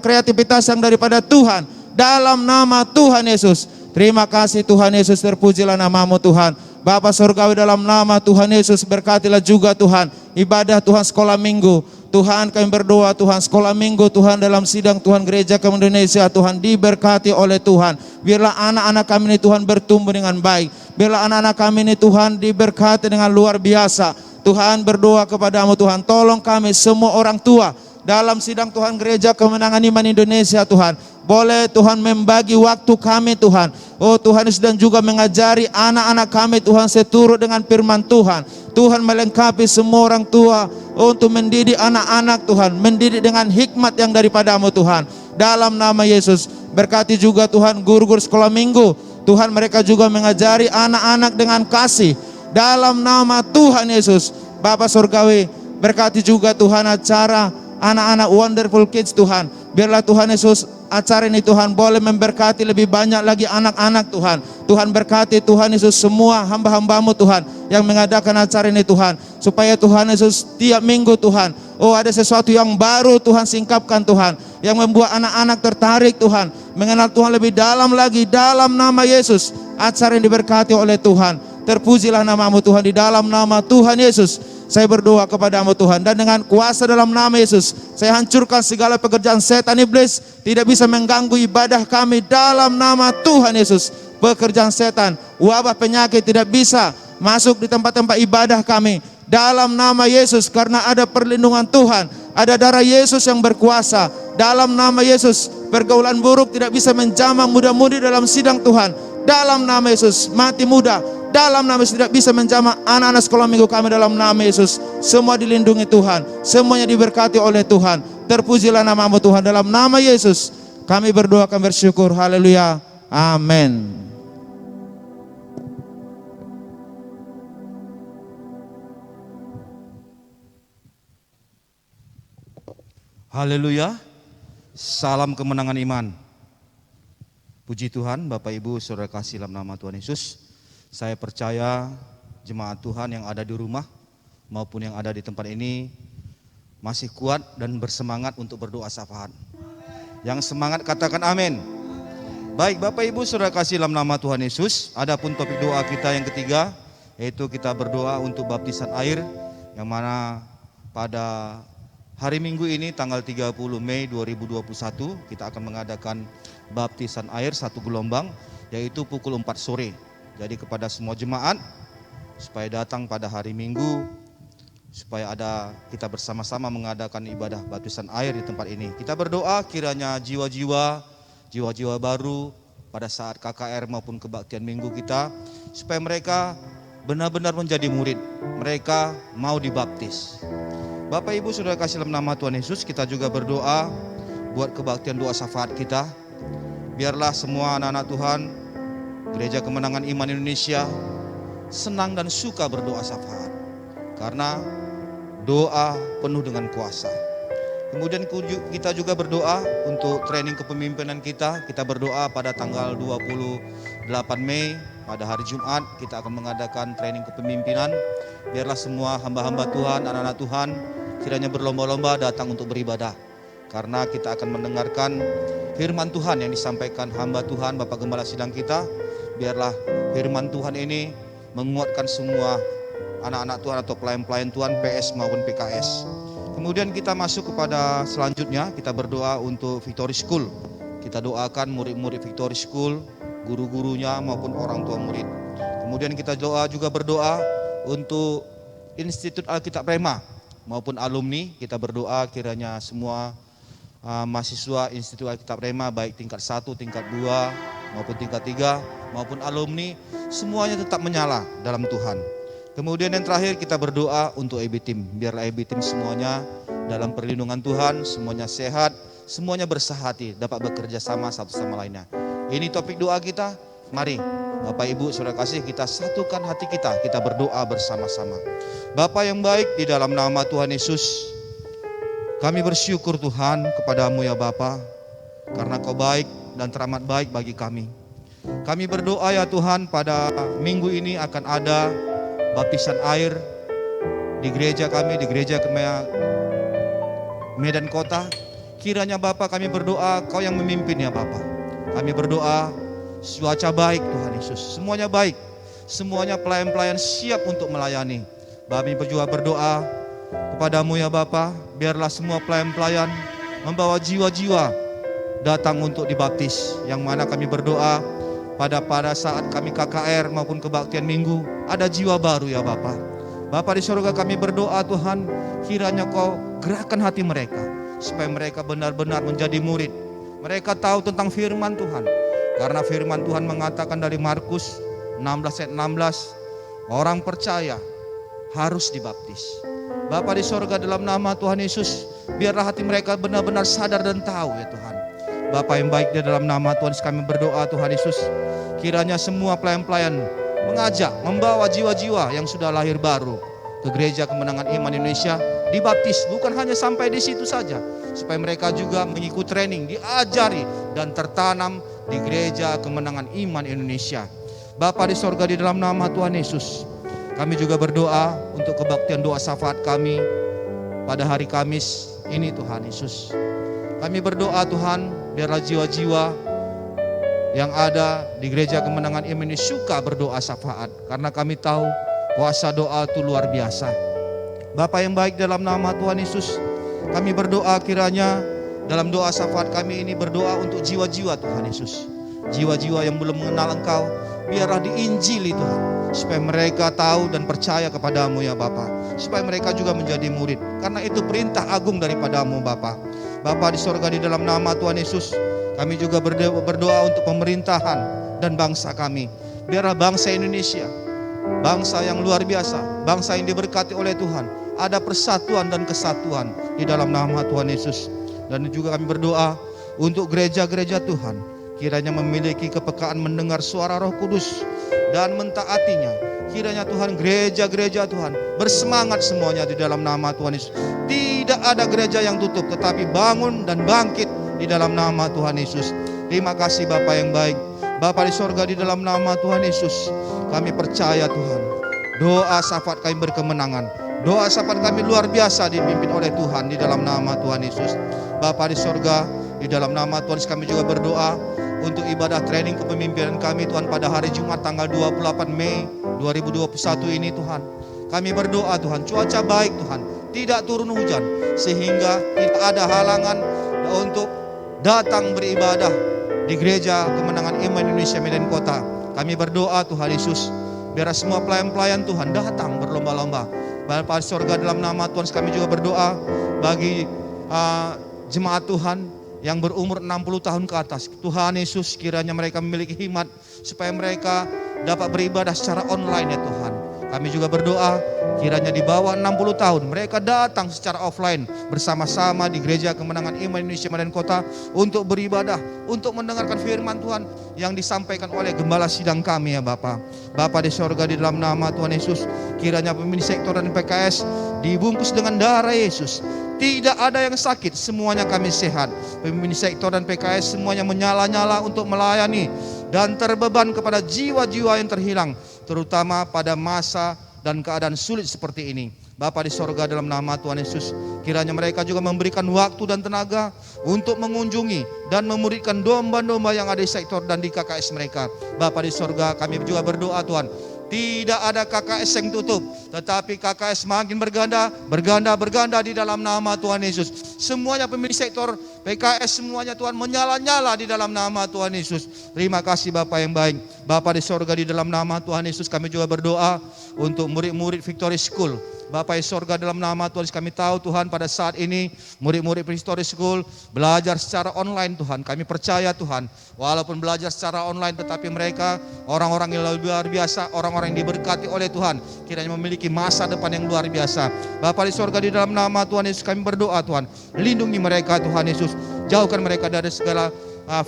kreativitas yang daripada Tuhan dalam nama Tuhan Yesus. Terima kasih Tuhan Yesus, terpujilah nama-Mu Tuhan. Bapa Surgawi, dalam nama Tuhan Yesus berkatilah juga Tuhan ibadah Tuhan sekolah minggu. Tuhan, kami berdoa Tuhan sekolah minggu Tuhan dalam sidang Tuhan Gereja Kemenangan Indonesia Tuhan diberkati oleh Tuhan. Biarlah anak-anak kami ini Tuhan bertumbuh dengan baik. Biarlah anak-anak kami ini Tuhan diberkati dengan luar biasa. Tuhan, berdoa kepada-Mu Tuhan, tolong kami semua orang tua dalam sidang Tuhan Gereja Kemenangan Iman Indonesia Tuhan, boleh Tuhan membagi waktu kami Tuhan, oh Tuhan, dan juga mengajari anak-anak kami Tuhan seturut dengan firman Tuhan. Tuhan melengkapi semua orang tua untuk mendidik anak-anak Tuhan, mendidik dengan hikmat yang daripada-Mu Tuhan. Dalam nama Yesus, berkati juga Tuhan guru-guru sekolah minggu Tuhan, mereka juga mengajari anak-anak dengan kasih. Dalam nama Tuhan Yesus, Bapa Surgawi, berkati juga Tuhan acara anak-anak Wonderful Kids Tuhan. Biarlah Tuhan Yesus acara ini Tuhan boleh memberkati lebih banyak lagi anak-anak Tuhan. Tuhan berkati Tuhan Yesus semua hamba-hamba-Mu Tuhan yang mengadakan acara ini Tuhan, supaya Tuhan Yesus tiap minggu Tuhan, oh ada sesuatu yang baru Tuhan singkapkan Tuhan, yang membuat anak-anak tertarik Tuhan mengenal Tuhan lebih dalam lagi dalam nama Yesus. Acara yang diberkati oleh Tuhan. Terpujilah namamu Tuhan, di dalam nama Tuhan Yesus saya berdoa kepadamu Tuhan, dan dengan kuasa dalam nama Yesus saya hancurkan segala pekerjaan setan iblis, tidak bisa mengganggu ibadah kami dalam nama Tuhan Yesus. Pekerjaan setan, wabah penyakit tidak bisa masuk di tempat-tempat ibadah kami dalam nama Yesus, karena ada perlindungan Tuhan, ada darah Yesus yang berkuasa. Dalam nama Yesus, pergaulan buruk tidak bisa menjamah muda-mudi dalam sidang Tuhan. Dalam nama Yesus, mati muda dalam nama Yesus tidak bisa menjamah anak-anak sekolah minggu kami dalam nama Yesus. Semua dilindungi Tuhan, semuanya diberkati oleh Tuhan. Terpujilah namamu Tuhan, dalam nama Yesus kami berdoa, kami bersyukur. Haleluya, amin. Haleluya, salam kemenangan iman. Puji Tuhan, Bapak Ibu Saudara kasih dalam nama Tuhan Yesus. Saya percaya jemaat Tuhan yang ada di rumah maupun yang ada di tempat ini masih kuat dan bersemangat untuk berdoa syafaat. Yang semangat katakan amin. Baik Bapak Ibu Saudara kasih dalam nama Tuhan Yesus, adapun topik doa kita yang ketiga, yaitu kita berdoa untuk baptisan air, yang mana pada hari Minggu ini tanggal 30 Mei 2021 kita akan mengadakan baptisan air satu gelombang, yaitu pukul 4 sore. Jadi kepada semua jemaat supaya datang pada hari Minggu, supaya kita bersama-sama mengadakan ibadah baptisan air di tempat ini. Kita berdoa kiranya jiwa-jiwa baru pada saat KKR maupun kebaktian Minggu kita, supaya mereka benar-benar menjadi murid, mereka mau dibaptis. Bapak Ibu Saudara kasih dalam nama Tuhan Yesus, kita juga berdoa buat kebaktian doa syafaat kita. Biarlah semua anak-anak Tuhan, Gereja Kemenangan Iman Indonesia senang dan suka berdoa syafaat, karena doa penuh dengan kuasa. Kemudian kita juga berdoa untuk training kepemimpinan kita. Kita berdoa pada tanggal 28 Mei pada hari Jumat kita akan mengadakan training kepemimpinan. Biarlah semua hamba-hamba Tuhan, anak-anak Tuhan kiranya berlomba-lomba datang untuk beribadah, karena kita akan mendengarkan firman Tuhan yang disampaikan hamba Tuhan Bapak Gembala Sidang kita. Biarlah firman Tuhan ini menguatkan semua anak-anak Tuhan atau pelayan-pelayan Tuhan PS maupun PKS. Kemudian kita masuk kepada selanjutnya, kita berdoa untuk Victory School. Kita doakan murid-murid Victory School, guru-gurunya maupun orang tua murid. Kemudian kita juga berdoa untuk Institut Alkitab Rema maupun alumni. Kita berdoa kiranya semua mahasiswa Institut Alkitab Rema baik tingkat 1, tingkat 2 maupun tingkat 3 maupun alumni semuanya tetap menyala dalam Tuhan. Kemudian yang terakhir kita berdoa untuk EB Team. Biarlah EB Team semuanya dalam perlindungan Tuhan, semuanya sehat, semuanya bersahati, dapat bekerja sama satu sama lainnya. Ini topik doa kita. Mari Bapak Ibu Saudara kasih, kita satukan hati kita berdoa bersama-sama. Bapa yang baik, di dalam nama Tuhan Yesus, kami bersyukur Tuhan kepadamu ya Bapa, karena Kau baik dan teramat baik bagi kami. Kami berdoa ya Tuhan, pada minggu ini akan ada baptisan air di gereja kami, di gereja Medan Kota. Kiranya Bapa kami berdoa, Kau yang memimpin ya Bapa. Kami berdoa cuaca baik Tuhan Yesus, semuanya baik, semuanya pelayan-pelayan siap untuk melayani. Kami juga berdoa kepadamu ya Bapa, biarlah semua pelayan-pelayan membawa jiwa-jiwa datang untuk dibaptis. Yang mana kami berdoa pada saat kami KKR maupun kebaktian Minggu, ada jiwa baru ya Bapa. Bapa di surga, kami berdoa Tuhan, kiranya Kau gerakkan hati mereka, supaya mereka benar-benar menjadi murid. Mereka tahu tentang firman Tuhan, karena firman Tuhan mengatakan dari Markus 16 ayat 16, orang percaya harus dibaptis. Bapa di surga, dalam nama Tuhan Yesus, biarlah hati mereka benar-benar sadar dan tahu ya Tuhan. Bapa yang baik, di dalam nama Tuhan Yesus kami berdoa Tuhan Yesus, kiranya semua pelayan-pelayan mengajak, membawa jiwa-jiwa yang sudah lahir baru ke Gereja Kemenangan Iman Indonesia, dibaptis. Bukan hanya sampai di situ saja, supaya mereka juga mengikuti training, diajari dan tertanam di Gereja Kemenangan Iman Indonesia. Bapa di sorga, di dalam nama Tuhan Yesus, kami juga berdoa untuk kebaktian doa syafaat kami pada hari Kamis ini Tuhan Yesus. Kami berdoa Tuhan, biarlah jiwa-jiwa yang ada di Gereja Kemenangan Iman ini suka berdoa syafaat, karena kami tahu kuasa doa itu luar biasa. Bapa yang baik, dalam nama Tuhan Yesus, kami berdoa kiranya dalam doa syafaat kami ini berdoa untuk jiwa-jiwa Tuhan Yesus. Jiwa-jiwa yang belum mengenal Engkau, biarlah diinjili Tuhan, supaya mereka tahu dan percaya kepadamu ya Bapa, supaya mereka juga menjadi murid, karena itu perintah agung daripadamu Bapa. Bapa di sorga, di dalam nama Tuhan Yesus, kami juga berdoa untuk pemerintahan dan bangsa kami. Biarlah bangsa Indonesia, bangsa yang luar biasa, bangsa yang diberkati oleh Tuhan, ada persatuan dan kesatuan di dalam nama Tuhan Yesus. Dan juga kami berdoa untuk gereja-gereja Tuhan, kiranya memiliki kepekaan mendengar suara Roh Kudus dan mentaatinya. Kiranya Tuhan, gereja-gereja Tuhan bersemangat semuanya di dalam nama Tuhan Yesus. Tidak ada gereja yang tutup, tetapi bangun dan bangkit di dalam nama Tuhan Yesus. Terima kasih Bapa yang baik. Bapa di sorga, di dalam nama Tuhan Yesus, kami percaya Tuhan, doa syafaat kami berkemenangan. Doa syafaat kami luar biasa dipimpin oleh Tuhan di dalam nama Tuhan Yesus. Bapa di sorga, di dalam nama Tuhan Yesus, kami juga berdoa untuk ibadah training kepemimpinan kami Tuhan pada hari Jumat tanggal 28 Mei 2021 ini Tuhan. Kami berdoa Tuhan, cuaca baik Tuhan, tidak turun hujan, sehingga tidak ada halangan untuk datang beribadah di Gereja Kemenangan Iman Indonesia Medan Kota. Kami berdoa Tuhan Yesus, biar semua pelayan-pelayan Tuhan datang berlomba-lomba. Bapa di sorga, dalam nama Tuhan kami juga berdoa bagi jemaat Tuhan yang berumur 60 tahun ke atas. Tuhan Yesus, kiranya mereka memiliki hikmat supaya mereka dapat beribadah secara online ya Tuhan. Kami juga berdoa kiranya di bawah 60 tahun mereka datang secara offline bersama-sama di Gereja Kemenangan Iman Indonesia Medan Kota untuk beribadah, untuk mendengarkan firman Tuhan yang disampaikan oleh gembala sidang kami ya Bapa. Bapa di sorga, di dalam nama Tuhan Yesus, kiranya pemimpin sektor dan PKS dibungkus dengan darah Yesus. Tidak ada yang sakit, semuanya kami sehat. Pemimpin sektor dan PKS semuanya menyala-nyala untuk melayani dan terbeban kepada jiwa-jiwa yang terhilang, terutama pada masa dan keadaan sulit seperti ini. Bapa di sorga, dalam nama Tuhan Yesus, kiranya mereka juga memberikan waktu dan tenaga untuk mengunjungi dan memuridkan domba-domba yang ada di sektor dan di KKS mereka. Bapa di sorga, kami juga berdoa Tuhan, tidak ada KKS yang tutup, tetapi KKS makin berganda di dalam nama Tuhan Yesus. Semuanya pemimpin sektor PKS semuanya Tuhan menyala-nyala di dalam nama Tuhan Yesus. Terima kasih Bapa yang baik. Bapa di sorga, di dalam nama Tuhan Yesus, kami juga berdoa untuk murid-murid Victory School. Bapa di sorga, dalam nama Tuhan, kami tahu Tuhan pada saat ini murid-murid Victory School belajar secara online Tuhan. Kami percaya Tuhan, walaupun belajar secara online tetapi mereka orang-orang yang luar biasa, orang-orang yang diberkati oleh Tuhan, kiranya memiliki masa depan yang luar biasa. Bapa di sorga, di dalam nama Tuhan Yesus, kami berdoa Tuhan, lindungi mereka Tuhan Yesus, jauhkan mereka dari segala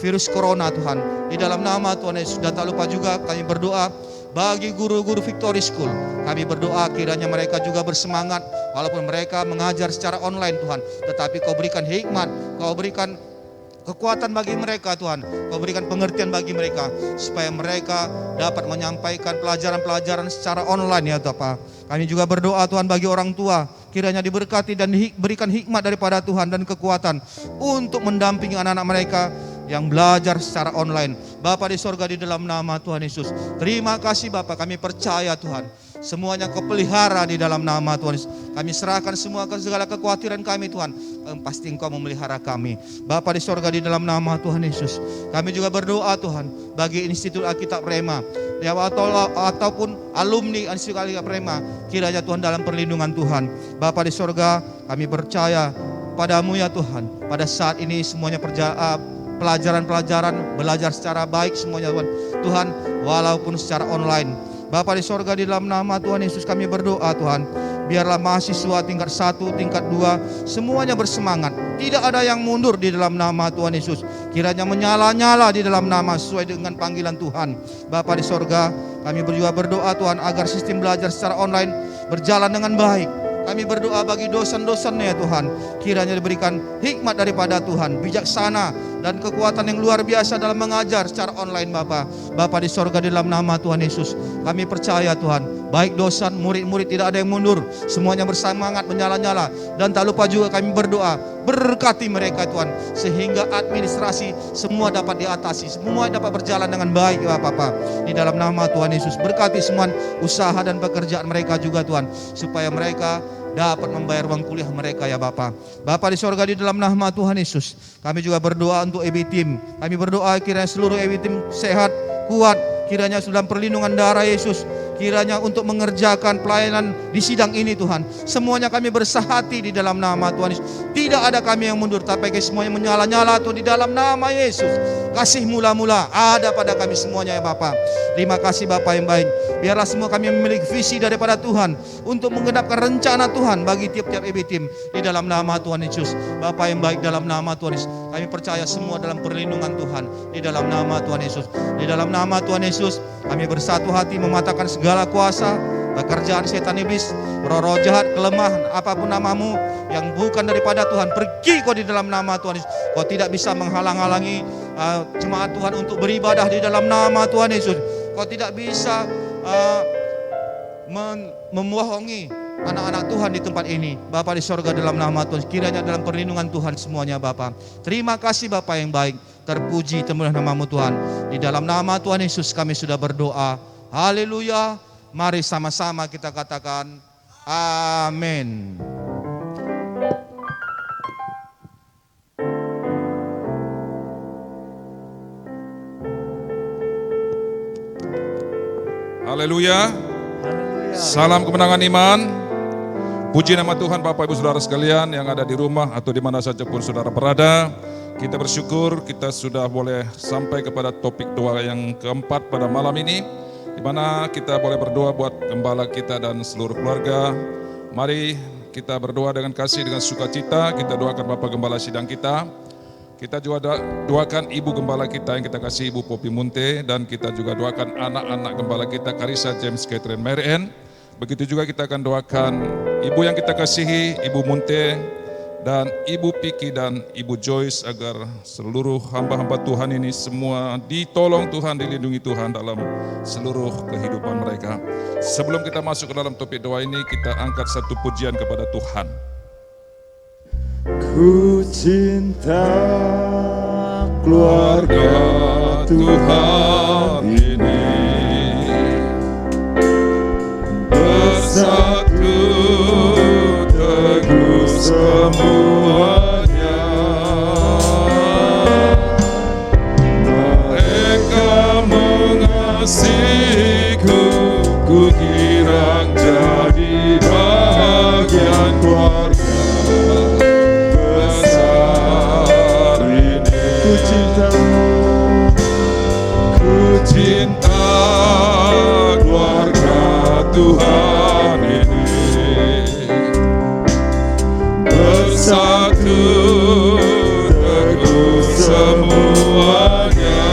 virus corona Tuhan, di dalam nama Tuhan Yesus. Dan tak lupa juga kami berdoa bagi guru-guru Victory School. Kami berdoa kiranya mereka juga bersemangat walaupun mereka mengajar secara online Tuhan, tetapi Kau berikan hikmat, Kau berikan kekuatan bagi mereka Tuhan, Kau berikan pengertian bagi mereka supaya mereka dapat menyampaikan pelajaran-pelajaran secara online ya Bapak. Kami juga berdoa Tuhan bagi orang tua, kiranya diberkati dan berikan hikmat daripada Tuhan dan kekuatan untuk mendampingi anak-anak mereka yang belajar secara online. Bapa di sorga, di dalam nama Tuhan Yesus, terima kasih Bapa, kami percaya Tuhan, semuanya Kau pelihara di dalam nama Tuhan Yesus. Kami serahkan semua segala kekhawatiran kami Tuhan, pasti Engkau memelihara kami. Bapa di sorga, di dalam nama Tuhan Yesus, kami juga berdoa Tuhan bagi Institut Alkitab Rema ya, ataupun alumni Institut Alkitab Rema, kiranya Tuhan dalam perlindungan Tuhan. Bapa di sorga, kami percaya padamu ya Tuhan, pada saat ini semuanya pelajaran-pelajaran belajar secara baik semuanya Tuhan, walaupun secara online. Bapa di sorga, di dalam nama Tuhan Yesus, kami berdoa Tuhan, biarlah mahasiswa tingkat 1, tingkat 2 semuanya bersemangat, tidak ada yang mundur di dalam nama Tuhan Yesus. Kiranya menyala-nyala di dalam nama sesuai dengan panggilan Tuhan. Bapa di sorga, kami juga berdoa Tuhan agar sistem belajar secara online berjalan dengan baik. Kami berdoa bagi dosen-dosennya ya Tuhan, kiranya diberikan hikmat daripada Tuhan, bijaksana dan kekuatan yang luar biasa dalam mengajar secara online Bapa. Bapa di sorga, di dalam nama Tuhan Yesus, kami percaya Tuhan, baik dosen, murid-murid tidak ada yang mundur, semuanya bersemangat menyala-nyala. Dan tak lupa juga kami berdoa, berkati mereka Tuhan, sehingga administrasi semua dapat diatasi, semua dapat berjalan dengan baik ya Bapa. Di dalam nama Tuhan Yesus, berkati semua usaha dan pekerjaan mereka juga Tuhan, supaya mereka dapat membayar uang kuliah mereka ya Bapa. Bapa di sorga, di dalam nama Tuhan Yesus, kami juga berdoa untuk EB Team. Kami berdoa kiranya seluruh EB Team sehat, kuat, kiranya dalam perlindungan darah Yesus, kiranya untuk mengerjakan pelayanan di sidang ini Tuhan. Semuanya kami bersahati di dalam nama Tuhan Yesus. Tidak ada kami yang mundur, tapi semuanya menyala-nyala Tuhan di dalam nama Yesus. Kasih mula-mula ada pada kami semuanya ya Bapa. Terima kasih Bapa yang baik. Biarlah semua kami memiliki visi daripada Tuhan untuk menggenapkan rencana Tuhan bagi tiap-tiap EB Team di dalam nama Tuhan Yesus. Bapa yang baik, dalam nama Tuhan Yesus, kami percaya semua dalam perlindungan Tuhan di dalam nama Tuhan Yesus. Di dalam nama Tuhan Yesus, kami bersatu hati mematahkan segala kuasa, pekerjaan setan iblis, roh-roh jahat, kelemahan, apapun namamu yang bukan daripada Tuhan, pergi kau di dalam nama Tuhan Yesus. Kau tidak bisa menghalang-halangi jemaat Tuhan untuk beribadah di dalam nama Tuhan Yesus. Kau tidak bisa membohongi anak-anak Tuhan di tempat ini. Bapa di sorga, dalam nama Tuhan, kiranya dalam perlindungan Tuhan semuanya Bapa. Terima kasih Bapa yang baik, terpuji temulah namamu Tuhan. Di dalam nama Tuhan Yesus kami sudah berdoa. Haleluya. Mari sama-sama kita katakan amin. Haleluya. Salam kemenangan iman. Puji nama Tuhan Bapak Ibu Saudara sekalian yang ada di rumah atau di mana saja pun saudara berada. Kita bersyukur kita sudah boleh sampai kepada topik doa yang keempat pada malam ini, di mana kita boleh berdoa buat gembala kita dan seluruh keluarga. Mari kita berdoa dengan kasih, dengan sukacita. Kita doakan Bapak Gembala sidang kita. Kita juga doakan Ibu Gembala kita yang kita kasih, Ibu Poppy Munte, dan kita juga doakan anak-anak Gembala kita, Karissa, James, Catherine, Mary Ann. Begitu juga kita akan doakan Ibu yang kita kasihi, Ibu Munte, dan Ibu Piki dan Ibu Joyce, agar seluruh hamba-hamba Tuhan ini semua ditolong Tuhan, dilindungi Tuhan dalam seluruh kehidupan mereka. Sebelum kita masuk ke dalam topik doa ini, kita angkat satu pujian kepada Tuhan. Ku cinta keluarga Tuhan ini, bersatu teguh semuanya. Mereka mengasihiku, ku kirang jadi bagian keluarga cinta keluarga Tuhan ini, bersatu teguh semuanya.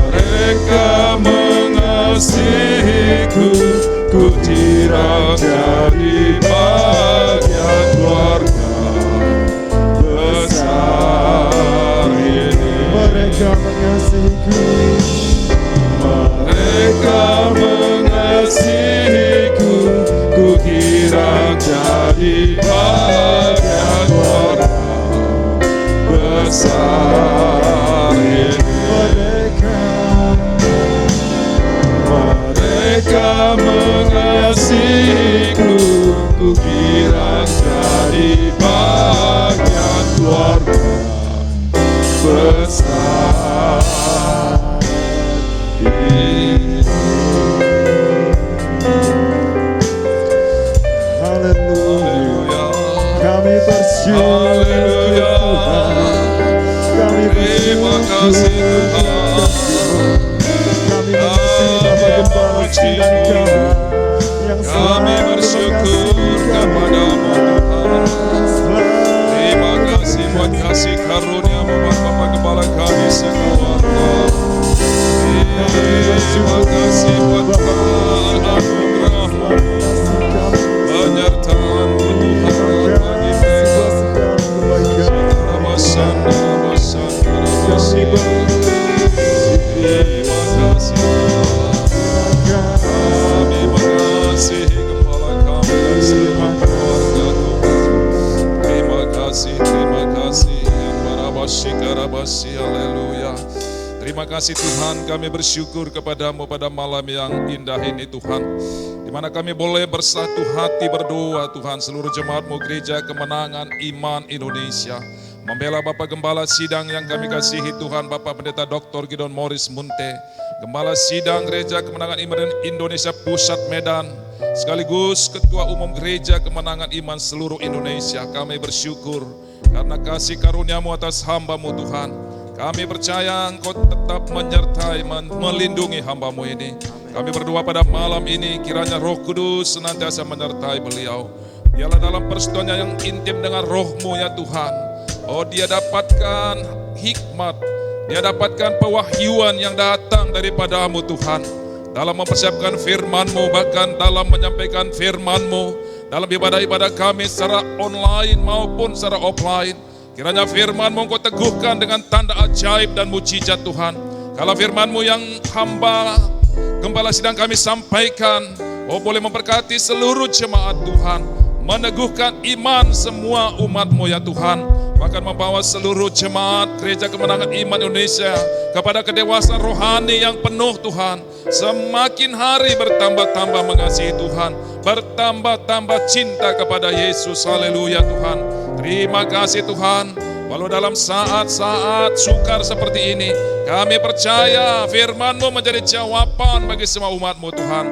Mereka mengasihiku, ku kirang jadi bagian keluarga besar ini. Mereka mengasihiku, mereka mengasihiku, ku kirang jadi bagian keluarga besar ini. Mereka mengasihiku, ku kirang jadi bagian keluarga besar ini. Haleluya. Kami bersyukur Tuhan. Kami terima kasih Tuhan. Kami bersyukur yang kami bersyukur kepadamu Tuhan. Terima kasih buat kasih karunia buat Bapak Gembala kami sekeluarga. Terima kasih buat anugerah-Mu, penyertaan Tuhan bagi mereka. Terima kasih. kasih, haleluya. Terima kasih Tuhan, kami bersyukur kepadamu pada malam yang indah ini Tuhan, di mana kami boleh bersatu hati berdoa Tuhan, seluruh jemaat-Mu Gereja Kemenangan Iman Indonesia, membela Bapak Gembala Sidang yang kami kasihi Tuhan, Bapak Pendeta Dr. Gideon Morris Munte, Gembala Sidang Gereja Kemenangan Iman Indonesia Pusat Medan, sekaligus Ketua Umum Gereja Kemenangan Iman seluruh Indonesia. Kami bersyukur karena kasih karunia-Mu atas hamba-Mu Tuhan. Kami percaya Engkau tetap menyertai, melindungi hamba-Mu ini. Kami berdoa pada malam ini, kiranya Roh Kudus senantiasa menyertai beliau. Biarlah dalam persetujuannya yang intim dengan Roh-Mu ya Tuhan, oh dia dapatkan hikmat, dia dapatkan pewahyuan yang datang daripada-Mu Tuhan, dalam mempersiapkan firman-Mu, bahkan dalam menyampaikan firman-Mu, dalam ibadah-ibadah kami secara online maupun secara offline. Kiranya firman-Mu Engkau teguhkan dengan tanda ajaib dan mujizat Tuhan. Kalau firman-Mu yang hamba Gembala Sidang kami sampaikan, oh boleh memberkati seluruh jemaat Tuhan, meneguhkan iman semua umat-Mu ya Tuhan, bahkan membawa seluruh jemaat Gereja Kemenangan Iman Indonesia kepada kedewasaan rohani yang penuh Tuhan. Semakin hari bertambah-tambah mengasihi Tuhan, bertambah-tambah cinta kepada Yesus, haleluya Tuhan. Terima kasih Tuhan, walau dalam saat-saat sukar seperti ini, kami percaya firman-Mu menjadi jawaban bagi semua umat-Mu Tuhan.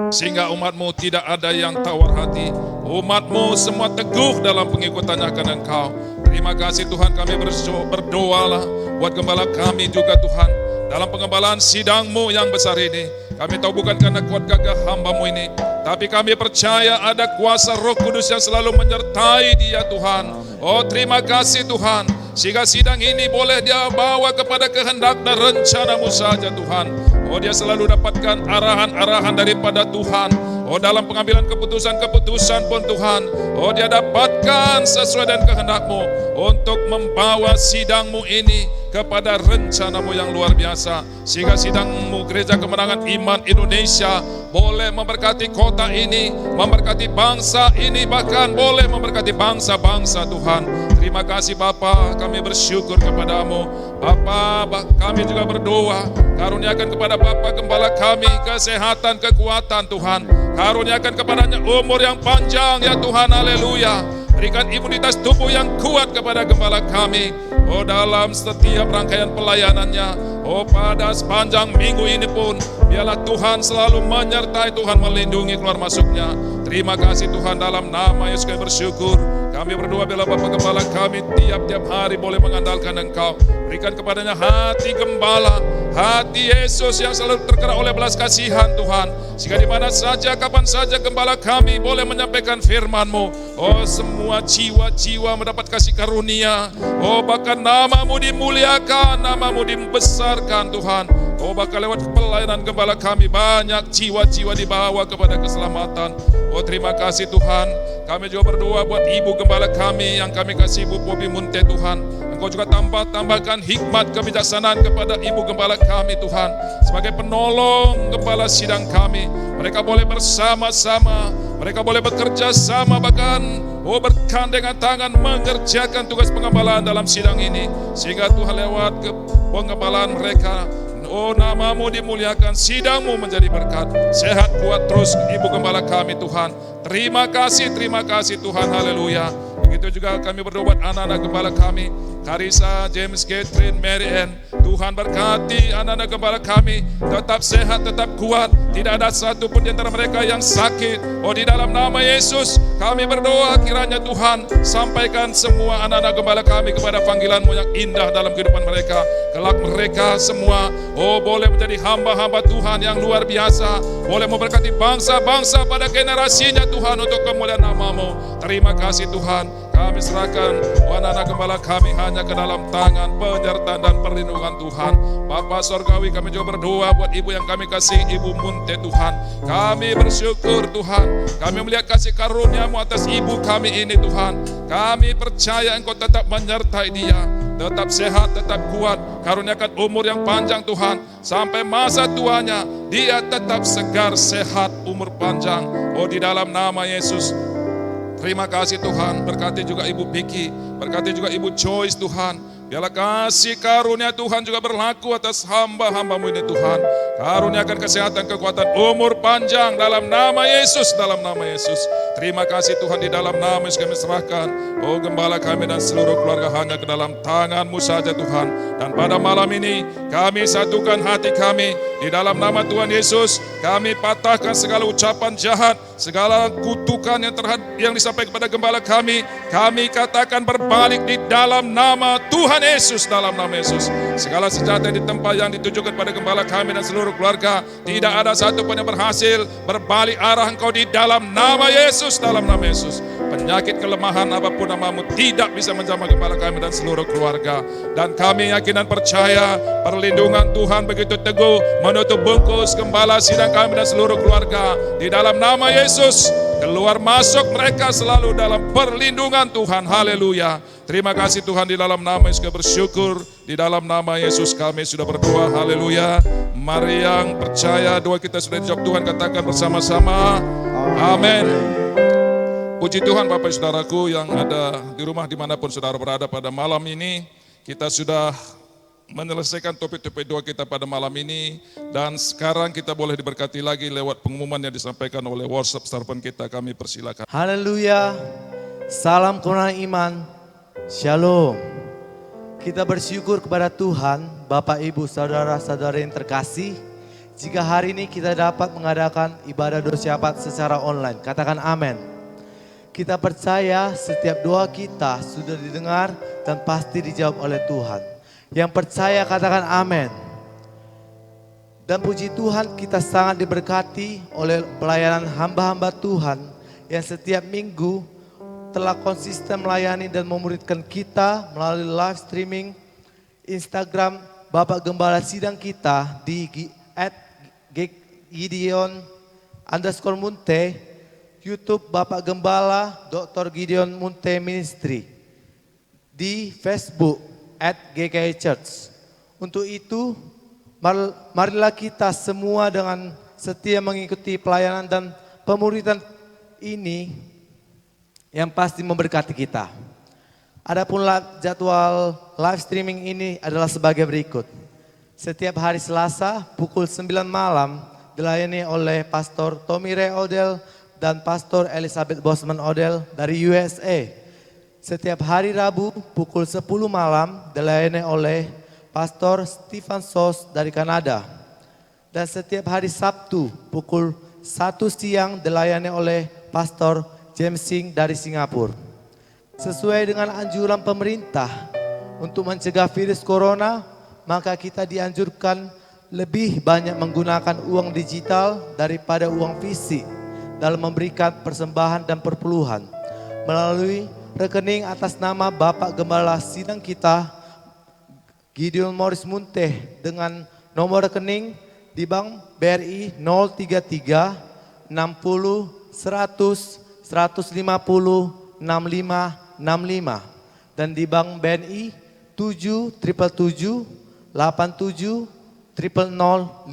Sehingga umat-Mu tidak ada yang tawar hati, umat-Mu semua teguh dalam pengikutannya akan Engkau. Terima kasih Tuhan, kami berdoalah buat gembala kami juga Tuhan, dalam pengembalaan sidang-Mu yang besar ini. Kami tahu bukan karena kuat gagah hamba-Mu ini, tapi kami percaya ada kuasa Roh Kudus yang selalu menyertai dia Tuhan. Oh terima kasih Tuhan, sehingga sidang ini boleh dia bawa kepada kehendak dan rencana-Mu saja Tuhan. Oh dia selalu dapatkan arahan-arahan daripada Tuhan. Oh dalam pengambilan keputusan-keputusan pun Tuhan, oh dia dapatkan sesuai dengan kehendak-Mu untuk membawa sidang-Mu ini kepada rencana-Mu yang luar biasa. Sehingga sidang-Mu Gereja Kemenangan Iman Indonesia boleh memberkati kota ini, memberkati bangsa ini, bahkan boleh memberkati bangsa-bangsa Tuhan. Terima kasih Bapa, kami bersyukur kepadamu. Bapa, kami juga berdoa, karuniakan kepada Bapa Gembala kami kesehatan, kekuatan Tuhan. Karuniakan kepadanya umur yang panjang ya Tuhan, haleluya. Berikan imunitas tubuh yang kuat kepada Gembala kami. Oh dalam setiap rangkaian pelayanannya, oh pada sepanjang minggu ini pun, biarlah Tuhan selalu menyertai, Tuhan melindungi keluar masuknya. Terima kasih Tuhan, dalam nama Yesus kami bersyukur. Kami berdoa bila Bapa Gembala kami tiap-tiap hari boleh mengandalkan Engkau. Berikan kepadanya hati gembala, hati Yesus yang selalu tergerak oleh belas kasihan Tuhan. Sehingga di mana saja, kapan saja Gembala kami boleh menyampaikan firman-Mu. Oh semua jiwa-jiwa mendapat kasih karunia. Oh bahkan nama-Mu dimuliakan, nama-Mu dibesarkan Tuhan. Oh bahkan lewat pelayanan Gembala kami banyak jiwa-jiwa dibawa kepada keselamatan. Oh terima kasih Tuhan. Kami juga berdoa buat Ibu Gembala kami yang kami kasih, Ibu Popi Munte Tuhan. Engkau juga tambahkan hikmat kebijaksanaan kepada Ibu Gembala kami Tuhan, sebagai penolong Gembala Sidang kami. Mereka boleh bersama-sama, mereka boleh bekerja sama, bahkan bergandengan tangan mengerjakan tugas pengembalaan dalam sidang ini. Sehingga Tuhan lewat ke pengembalaan mereka, oh nama-Mu dimuliakan, sidang-Mu menjadi berkat. Sehat kuat terus Ibu Gembala kami Tuhan. Terima kasih Tuhan, haleluya. Begitu juga kami berdoa buat anak-anak gembala kami, Karissa, James, Catherine, Mary Ann. Tuhan berkati anak-anak gembala kami, tetap sehat, tetap kuat. Tidak ada satupun di antara mereka yang sakit. Oh di dalam nama Yesus kami berdoa, kiranya Tuhan sampaikan semua anak-anak gembala kami kepada panggilan-Mu yang indah dalam kehidupan mereka. Kelak mereka semua, oh boleh menjadi hamba-hamba Tuhan yang luar biasa. Boleh memberkati bangsa-bangsa pada generasinya Tuhan, untuk kemuliaan nama-Mu. Terima kasih Tuhan. Kami serahkan anak-anak gembala kami hanya ke dalam tangan penyertaan dan perlindungan Tuhan. Bapa Sorgawi, kami juga berdoa buat Ibu yang kami kasih, Ibu Munte Tuhan. Kami bersyukur Tuhan, kami melihat kasih karunia-Mu atas Ibu kami ini Tuhan. Kami percaya Engkau tetap menyertai dia, tetap sehat, tetap kuat. Karuniakan umur yang panjang Tuhan, sampai masa tuanya dia tetap segar, sehat, umur panjang. Oh di dalam nama Yesus. Terima kasih Tuhan, berkati juga Ibu Vicky, berkati juga Ibu Joyce Tuhan. Biarlah kasih karunia Tuhan juga berlaku atas hamba-hambamu ini Tuhan. Karuniakan kesehatan, kekuatan, umur panjang dalam nama Yesus, dalam nama Yesus. Terima kasih Tuhan, di dalam nama Yesus kami serahkan, oh gembala kami dan seluruh keluarga hanya ke dalam tangan-Mu saja Tuhan. Dan pada malam ini kami satukan hati kami di dalam nama Tuhan Yesus. Kami patahkan segala ucapan jahat, segala kutukan yang disampaikan kepada gembala kami katakan berbalik di dalam nama Tuhan Yesus, dalam nama Yesus. Segala senjata di tempat yang ditujukan pada gembala kami dan seluruh keluarga, tidak ada satu pun yang berhasil berbalik arah Engkau di dalam nama Yesus, dalam nama Yesus. Penyakit kelemahan apapun namamu tidak bisa menjamah gembala kami dan seluruh keluarga. Dan kami yakin dan percaya perlindungan Tuhan begitu teguh menutup bungkus gembala sidang kami dan seluruh keluarga di dalam nama Yesus. Keluar masuk mereka selalu dalam perlindungan Tuhan. Haleluya. Terima kasih Tuhan, di dalam nama Yesus kami bersyukur. Di dalam nama Yesus kami sudah berdoa. Haleluya. Mari yang percaya doa kita sudah dijawab Tuhan, katakan bersama-sama. Amin. Puji Tuhan Bapak Saudaraku yang ada di rumah dimanapun saudara berada pada malam ini. Kita sudah menyelesaikan topik-topik doa kita pada malam ini. Dan sekarang kita boleh diberkati lagi lewat pengumuman yang disampaikan oleh WhatsApp Starpen kita. Kami persilakan. Haleluya. Salam kemenangan iman. Shalom. Kita bersyukur kepada Tuhan, Bapak Ibu Saudara-saudara yang terkasih. Jika hari ini kita dapat mengadakan ibadah doa syafaat secara online. Katakan amin. Kita percaya setiap doa kita sudah didengar dan pasti dijawab oleh Tuhan. Yang percaya katakan amin. Dan puji Tuhan, kita sangat diberkati oleh pelayanan hamba-hamba Tuhan yang setiap minggu telah konsisten melayani dan memuridkan kita melalui live streaming Instagram Bapak Gembala Sidang kita di @Gideon_Munte, YouTube Bapak Gembala Dr. Gideon Munte Ministry, di Facebook @GKI Church. Untuk itu, marilah kita semua dengan setia mengikuti pelayanan dan pemuridan ini yang pasti memberkati kita. Adapun jadwal live streaming ini adalah sebagai berikut. Setiap hari Selasa pukul 9 malam dilayani oleh Pastor Tommy Ray Odell dan Pastor Elizabeth Bosman Odell dari USA. Setiap hari Rabu pukul 10 malam dilayani oleh Pastor Stephen Sos dari Kanada. Dan setiap hari Sabtu pukul 1 siang dilayani oleh Pastor James Singh dari Singapura. Sesuai dengan anjuran pemerintah untuk mencegah virus corona, maka kita dianjurkan lebih banyak menggunakan uang digital daripada uang fisik dalam memberikan persembahan dan perpuluhan melalui rekening atas nama Bapak Gembala Sidang kita Gideon Morris Munte dengan nomor rekening di Bank BRI 033 60 100 150 65 65 dan di Bank BNI 777 87 0005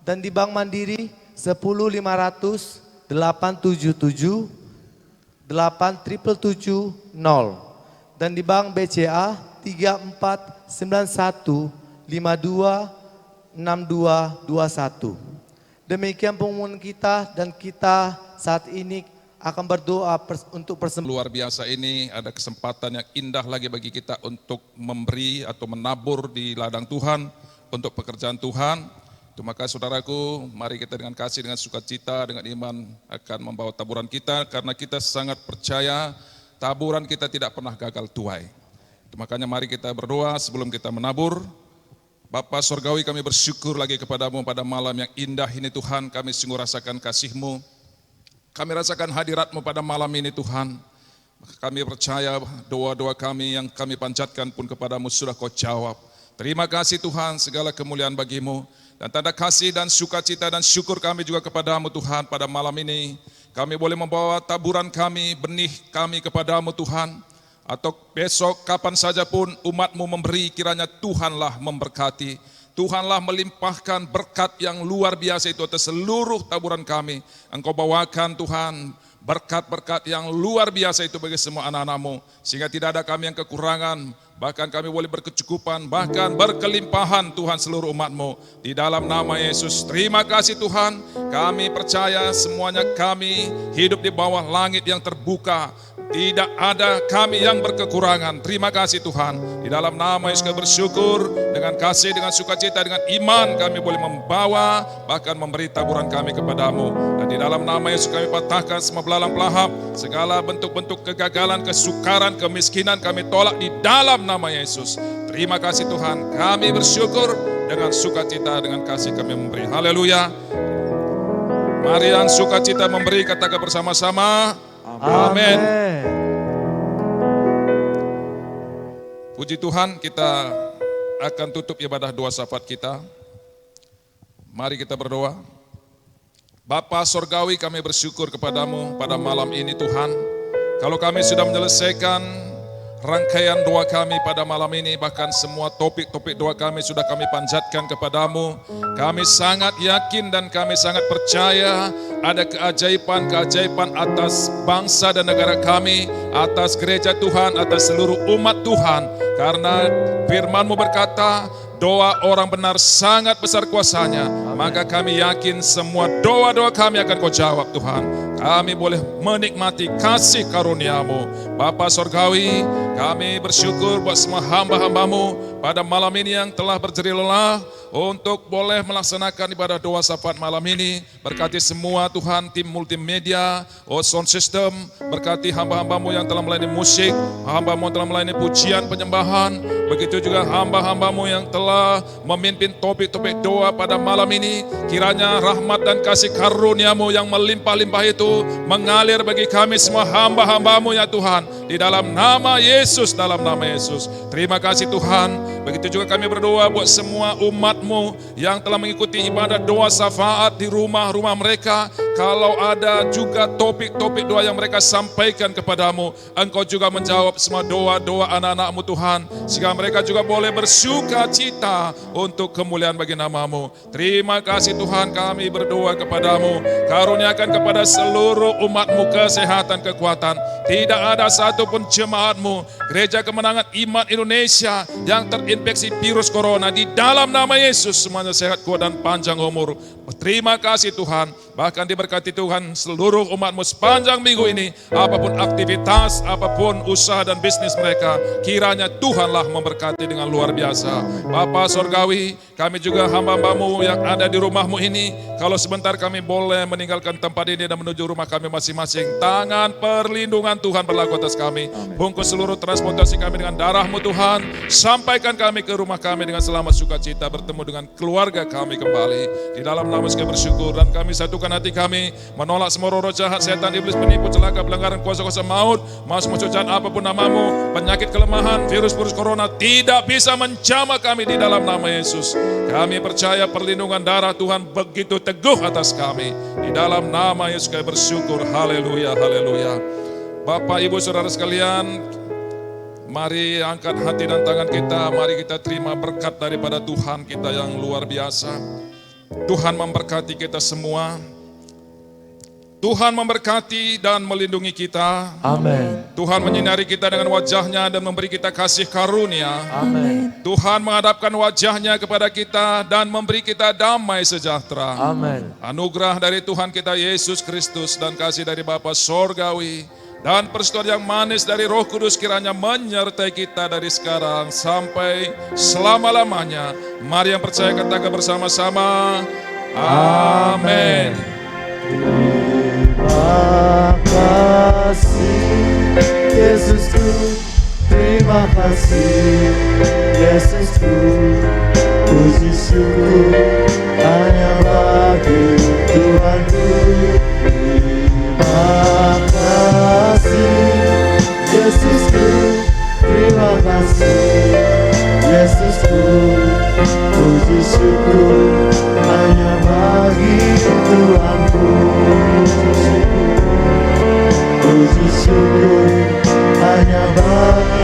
dan di Bank Mandiri 10 500 877 8770 dan di Bank BCA 3491 52 6221. Demikian pengumuman kita dan kita saat ini akan berdoa untuk persembahan. Luar biasa ini ada kesempatan yang indah lagi bagi kita untuk memberi atau menabur di ladang Tuhan untuk pekerjaan Tuhan. Maka saudaraku, mari kita dengan kasih, dengan sukacita, dengan iman akan membawa taburan kita karena kita sangat percaya taburan kita tidak pernah gagal tuai. Makanya mari kita berdoa sebelum kita menabur. Bapa Surgawi, kami bersyukur lagi kepadamu pada malam yang indah ini Tuhan. Kami sungguh rasakan kasih-Mu. Kami rasakan hadirat-Mu pada malam ini Tuhan. Kami percaya doa-doa kami yang kami panjatkan pun kepadamu sudah Kau jawab. Terima kasih Tuhan, segala kemuliaan bagi-Mu. Dan tanda kasih dan sukacita dan syukur kami juga kepadamu Tuhan pada malam ini. Kami boleh membawa taburan kami, benih kami kepadamu Tuhan. Atau besok kapan saja pun umat-Mu memberi, kiranya Tuhanlah memberkati. Tuhanlah melimpahkan berkat yang luar biasa itu atas seluruh taburan kami. Engkau bawakan Tuhan berkat-berkat yang luar biasa itu bagi semua anak-anakmu. Sehingga tidak ada kami yang kekurangan, bahkan kami boleh berkecukupan, bahkan berkelimpahan Tuhan seluruh umatmu. Di dalam nama Yesus, terima kasih Tuhan. Kami percaya semuanya kami hidup di bawah langit yang terbuka. Tidak ada kami yang berkekurangan. Terima kasih Tuhan. Di dalam nama Yesus kami bersyukur. Dengan kasih, dengan sukacita, dengan iman kami boleh membawa, bahkan memberi taburan kami kepadamu. Dan di dalam nama Yesus kami patahkan semua belalang pelahap, segala bentuk-bentuk kegagalan, kesukaran, kemiskinan kami tolak di dalam nama Yesus. Terima kasih Tuhan. Kami bersyukur dengan sukacita, dengan kasih kami memberi. Haleluya. Mari yang sukacita memberi, katakan bersama-sama. Amin. Puji Tuhan, kita akan tutup ibadah doa syafaat kita. Mari kita berdoa. Bapa Sorgawi, kami bersyukur kepadamu pada malam ini Tuhan. Kalau kami sudah menyelesaikan rangkaian doa kami pada malam ini, bahkan semua topik-topik doa kami sudah kami panjatkan kepadamu. Kami sangat yakin dan kami sangat percaya ada keajaiban-keajaiban atas bangsa dan negara kami, atas gereja Tuhan, atas seluruh umat Tuhan. Karena firman-Mu berkata, doa orang benar sangat besar kuasanya. Maka kami yakin semua doa-doa kami akan Kau jawab Tuhan. Kami boleh menikmati kasih karunia-Mu. Bapa Sorgawi, kami bersyukur buat semua hamba-hamba-Mu pada malam ini yang telah berjerih lelah untuk boleh melaksanakan ibadah doa syafaat malam ini. Berkati semua Tuhan, tim multimedia, sound system, berkati hamba-hamba-Mu yang telah melayani musik, hamba-Mu yang telah melayani pujian penyembahan, begitu juga hamba-hamba-Mu yang telah memimpin topik-topik doa pada malam ini. Kiranya rahmat dan kasih karunia-Mu yang melimpah-limpah itu mengalir bagi kami semua hamba-hamba-Mu ya Tuhan. Di dalam nama Yesus, dalam nama Yesus. Terima kasih Tuhan. Begitu juga kami berdoa buat semua umat-Mu yang telah mengikuti ibadah doa syafaat di rumah-rumah mereka. Kalau ada juga topik-topik doa yang mereka sampaikan kepadamu, Engkau juga menjawab semua doa-doa anak-anak-Mu Tuhan. Sehingga mereka juga boleh bersuka cita untuk kemuliaan bagi nama-Mu. Terima kasih Tuhan, kami berdoa kepadamu. Karuniakan kepada seluruh umat-Mu kesehatan, kekuatan. Tidak ada satupun jemaat-Mu, Gereja Kemenangan Iman Indonesia yang terinfeksi virus corona. Di dalam nama Yesus semuanya sehat, kuat dan panjang umur. Terima kasih Tuhan. Bahkan diberkati Tuhan seluruh umat-Mu sepanjang minggu ini. Apapun aktivitas, apapun usaha dan bisnis mereka, kiranya Tuhanlah memberkati dengan luar biasa. Bapa Sorgawi, kami juga hamba-hamba-Mu yang ada di rumah-Mu ini. Kalau sebentar kami boleh meninggalkan tempat ini dan menuju rumah kami masing-masing. Tangan perlindungan Tuhan berlaku atas kami. Bungkus seluruh transportasi kami dengan darah-Mu Tuhan. Sampaikan kami ke rumah kami dengan selamat sukacita, bertemu dengan keluarga kami kembali. Di dalam nama Yesus kami bersyukur dan kami satukan hati kami, menolak semua roh jahat, setan, iblis, penipu, celaka, pelanggaran, kuasa-kuasa maut, masuk jahat apapun namamu, penyakit, kelemahan, virus corona tidak bisa menjamah kami di dalam nama Yesus. Kami percaya perlindungan darah Tuhan begitu teguh atas kami. Di dalam nama Yesus kami bersyukur. Haleluya, haleluya. Bapak, Ibu, Saudara sekalian, mari angkat hati dan tangan kita, mari kita terima berkat daripada Tuhan kita yang luar biasa. Tuhan memberkati kita semua. Tuhan memberkati dan melindungi kita. Amin. Tuhan menyinari kita dengan wajahnya dan memberi kita kasih karunia. Amin. Tuhan menghadapkan wajahnya kepada kita dan memberi kita damai sejahtera. Amin. Anugerah dari Tuhan kita Yesus Kristus dan kasih dari Bapa Sorgawi dan persetujuan yang manis dari Roh Kudus kiranya menyertai kita dari sekarang sampai selama-lamanya. Mari yang percaya katakan bersama-sama. Amin. Terima kasih Yesusku, terima kasih Yesusku, puji syukur hanya bagi Tuhanku. Terima kasih Yesusku, terima kasih Yesusku, puji syukur hanya bagi Tuhanku. Puji syukur hanya bagi